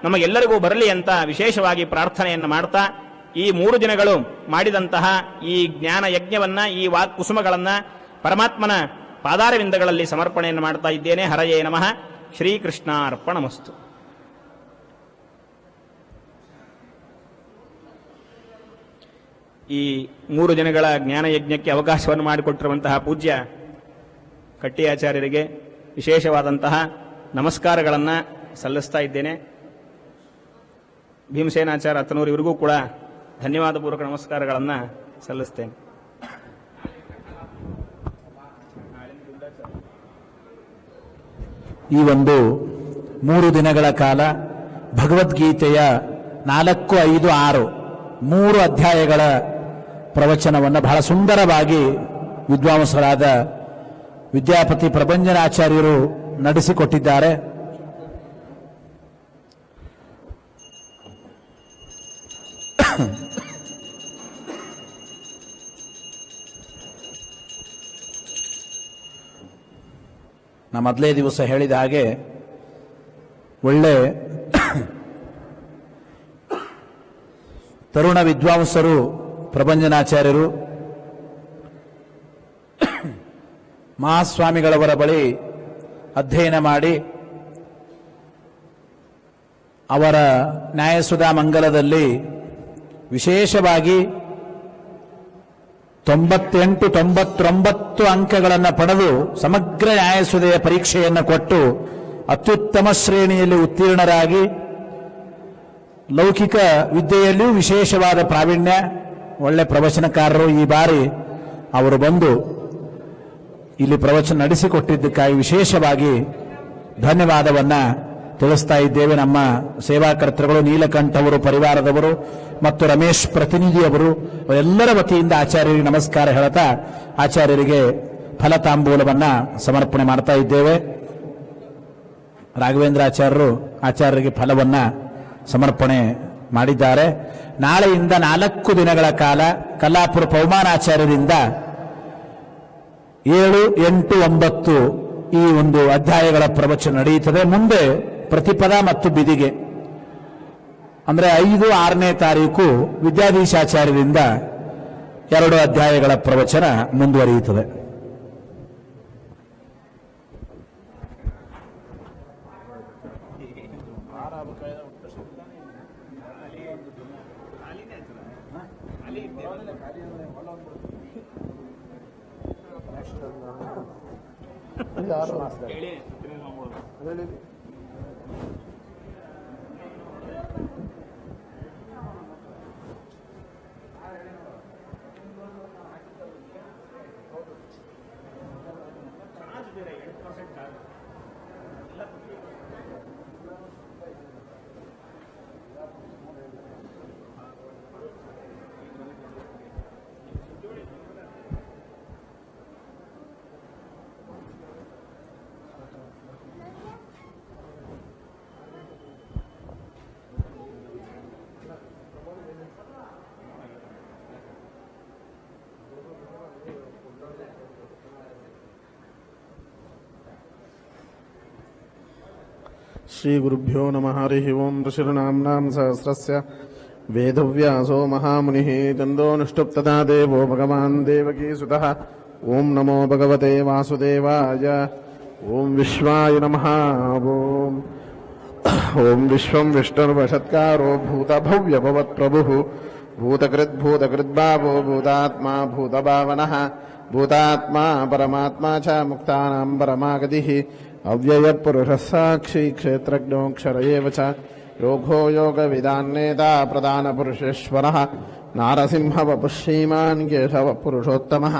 S1: ನಮಗೆಲ್ಲರಿಗೂ ಬರಲಿ ಅಂತ ವಿಶೇಷವಾಗಿ ಪ್ರಾರ್ಥನೆಯನ್ನು ಮಾಡ್ತಾ, ಈ 3 ದಿನಗಳು ಮಾಡಿದಂತಹ ಈ ಜ್ಞಾನ ಯಜ್ಞವನ್ನ, ಈ ವಾಕ್ ಕುಸುಮಗಳನ್ನ ಪರಮಾತ್ಮನ ಪಾದಾರವಿಂದಗಳಲ್ಲಿ ಸಮರ್ಪಣೆಯನ್ನು ಮಾಡ್ತಾ ಇದ್ದೇನೆ. ಹರಯೇ ನಮಃ. ಶ್ರೀಕೃಷ್ಣಾರ್ಪಣಮಸ್ತು. ಈ 3 ದಿನಗಳ ಜ್ಞಾನಯಜ್ಞಕ್ಕೆ ಅವಕಾಶವನ್ನು ಮಾಡಿಕೊಟ್ಟಿರುವಂತಹ ಪೂಜ್ಯ ಕಟ್ಟಿಯಾಚಾರ್ಯರಿಗೆ ವಿಶೇಷವಾದಂತಹ ನಮಸ್ಕಾರಗಳನ್ನು ಸಲ್ಲಿಸ್ತಾ ಇದ್ದೇನೆ. ಭೀಮಸೇನಾಚಾರ್ಯ ಅತ್ತನೂರು ಇವರಿಗೂ ಕೂಡ ಧನ್ಯವಾದ ಪೂರ್ವಕ ನಮಸ್ಕಾರಗಳನ್ನು ಸಲ್ಲಿಸ್ತೇನೆ.
S2: ಈ ಒಂದು 3 ದಿನಗಳ ಕಾಲ ಭಗವದ್ಗೀತೆಯ 4, 5, 6 3 ಅಧ್ಯಾಯಗಳ ಪ್ರವಚನವನ್ನು ಬಹಳ ಸುಂದರವಾಗಿ ವಿದ್ವಾಂಸರಾದ ವಿದ್ಯಾಪತಿ ಪ್ರಭಂಜನಾಚಾರ್ಯರು ನಡೆಸಿಕೊಟ್ಟಿದ್ದಾರೆ. ನಾ ಮೊದಲೇ ದಿವಸ ಹೇಳಿದ ಹಾಗೆ ಒಳ್ಳೆ ತರುಣ ವಿದ್ವಾಂಸರು ಪ್ರಭಂಜನಾಚಾರ್ಯರು ಮಹಾಸ್ವಾಮಿಗಳವರ ಬಳಿ ಅಧ್ಯಯನ ಮಾಡಿ ಅವರ ನ್ಯಾಯಸುಧಾ ಮಂಗಲದಲ್ಲಿ ವಿಶೇಷವಾಗಿ 98, 99 ಅಂಕಗಳನ್ನು ಪಡೆದು ಸಮಗ್ರ ನ್ಯಾಯಸುಧೆಯ ಪರೀಕ್ಷೆಯನ್ನು ಕೊಟ್ಟು ಅತ್ಯುತ್ತಮ ಶ್ರೇಣಿಯಲ್ಲಿ ಉತ್ತೀರ್ಣರಾಗಿ ಲೌಕಿಕ ವಿದ್ಯೆಯಲ್ಲಿಯೂ ವಿಶೇಷವಾದ ಪ್ರಾವೀಣ್ಯ, ಒಳ್ಳೆ ಪ್ರವಚನಕಾರರು. ಈ ಬಾರಿ ಅವರು ಬಂದು ಇಲ್ಲಿ ಪ್ರವಚನ ನಡೆಸಿಕೊಟ್ಟಿದ್ದಕ್ಕಾಗಿ ವಿಶೇಷವಾಗಿ ಧನ್ಯವಾದವನ್ನ ತಿಳಿಸ್ತಾ ಇದ್ದೇವೆ. ನಮ್ಮ ಸೇವಾಕರ್ತರುಗಳು ನೀಲಕಂಠವರು, ಪರಿವಾರದವರು ಮತ್ತು ರಮೇಶ್ ಪ್ರತಿನಿಧಿಯವರು ಎಲ್ಲರ ವತಿಯಿಂದ ಆಚಾರ್ಯರಿಗೆ ನಮಸ್ಕಾರ ಹೇಳ್ತಾ ಆಚಾರ್ಯರಿಗೆ ಫಲತಾಂಬೂಲವನ್ನ ಸಮರ್ಪಣೆ ಮಾಡ್ತಾ ಇದ್ದೇವೆ. ರಾಘವೇಂದ್ರ ಆಚಾರ್ಯರಿಗೆ ಫಲವನ್ನ ಸಮರ್ಪಣೆ ಮಾಡಿದ್ದಾರೆ. ನಾಳೆಯಿಂದ 4 ದಿನಗಳ ಕಾಲ ಕಲ್ಲಾಪುರ ಪೌಮಾನಾಚಾರ್ಯರಿಂದ 7, 8, 9 ಈ ಒಂದು ಅಧ್ಯಾಯಗಳ ಪ್ರವಚನ ನಡೆಯುತ್ತದೆ. ಮುಂದೆ ಪ್ರತಿಪದ ಮತ್ತು ಬಿದಿಗೆ ಅಂದರೆ 5, 6ನೇ ತಾರೀಕು ವಿದ್ಯಾಧೀಶಾಚಾರ್ಯರಿಂದ 2 ಅಧ್ಯಾಯಗಳ ಪ್ರವಚನ ಮುಂದುವರಿಯುತ್ತದೆ.
S3: श्रीगुरुभ्यो नमः। हरिः ओं। ऋषिर्नाम्नां सहस्रस्य वेदव्यासो महामुनिः चन्दोऽनुष्टुप्तथा देवो भगवान् देवकीसुतः। ॐ नमो भगवते वासुदेवाय। ॐ विश्वाय नमः। ॐ विश्वं विष्णुर्वषत्कारो भूतभव्यभवत्प्रभुः भूतकृद्भूतकृद्भावो भूतात्मा भूतभावनः भूतात्मा परमात्मा च मुक्तानां परमागतिः अव्ययपुरुषः साक्षी क्षेत्रज्ञो क्षर एव च योगो योगविदान्नेता प्रधानपुरुषेश्वरः नारसिंहवपुः श्रीमान् केशवः पुरुषोत्तमः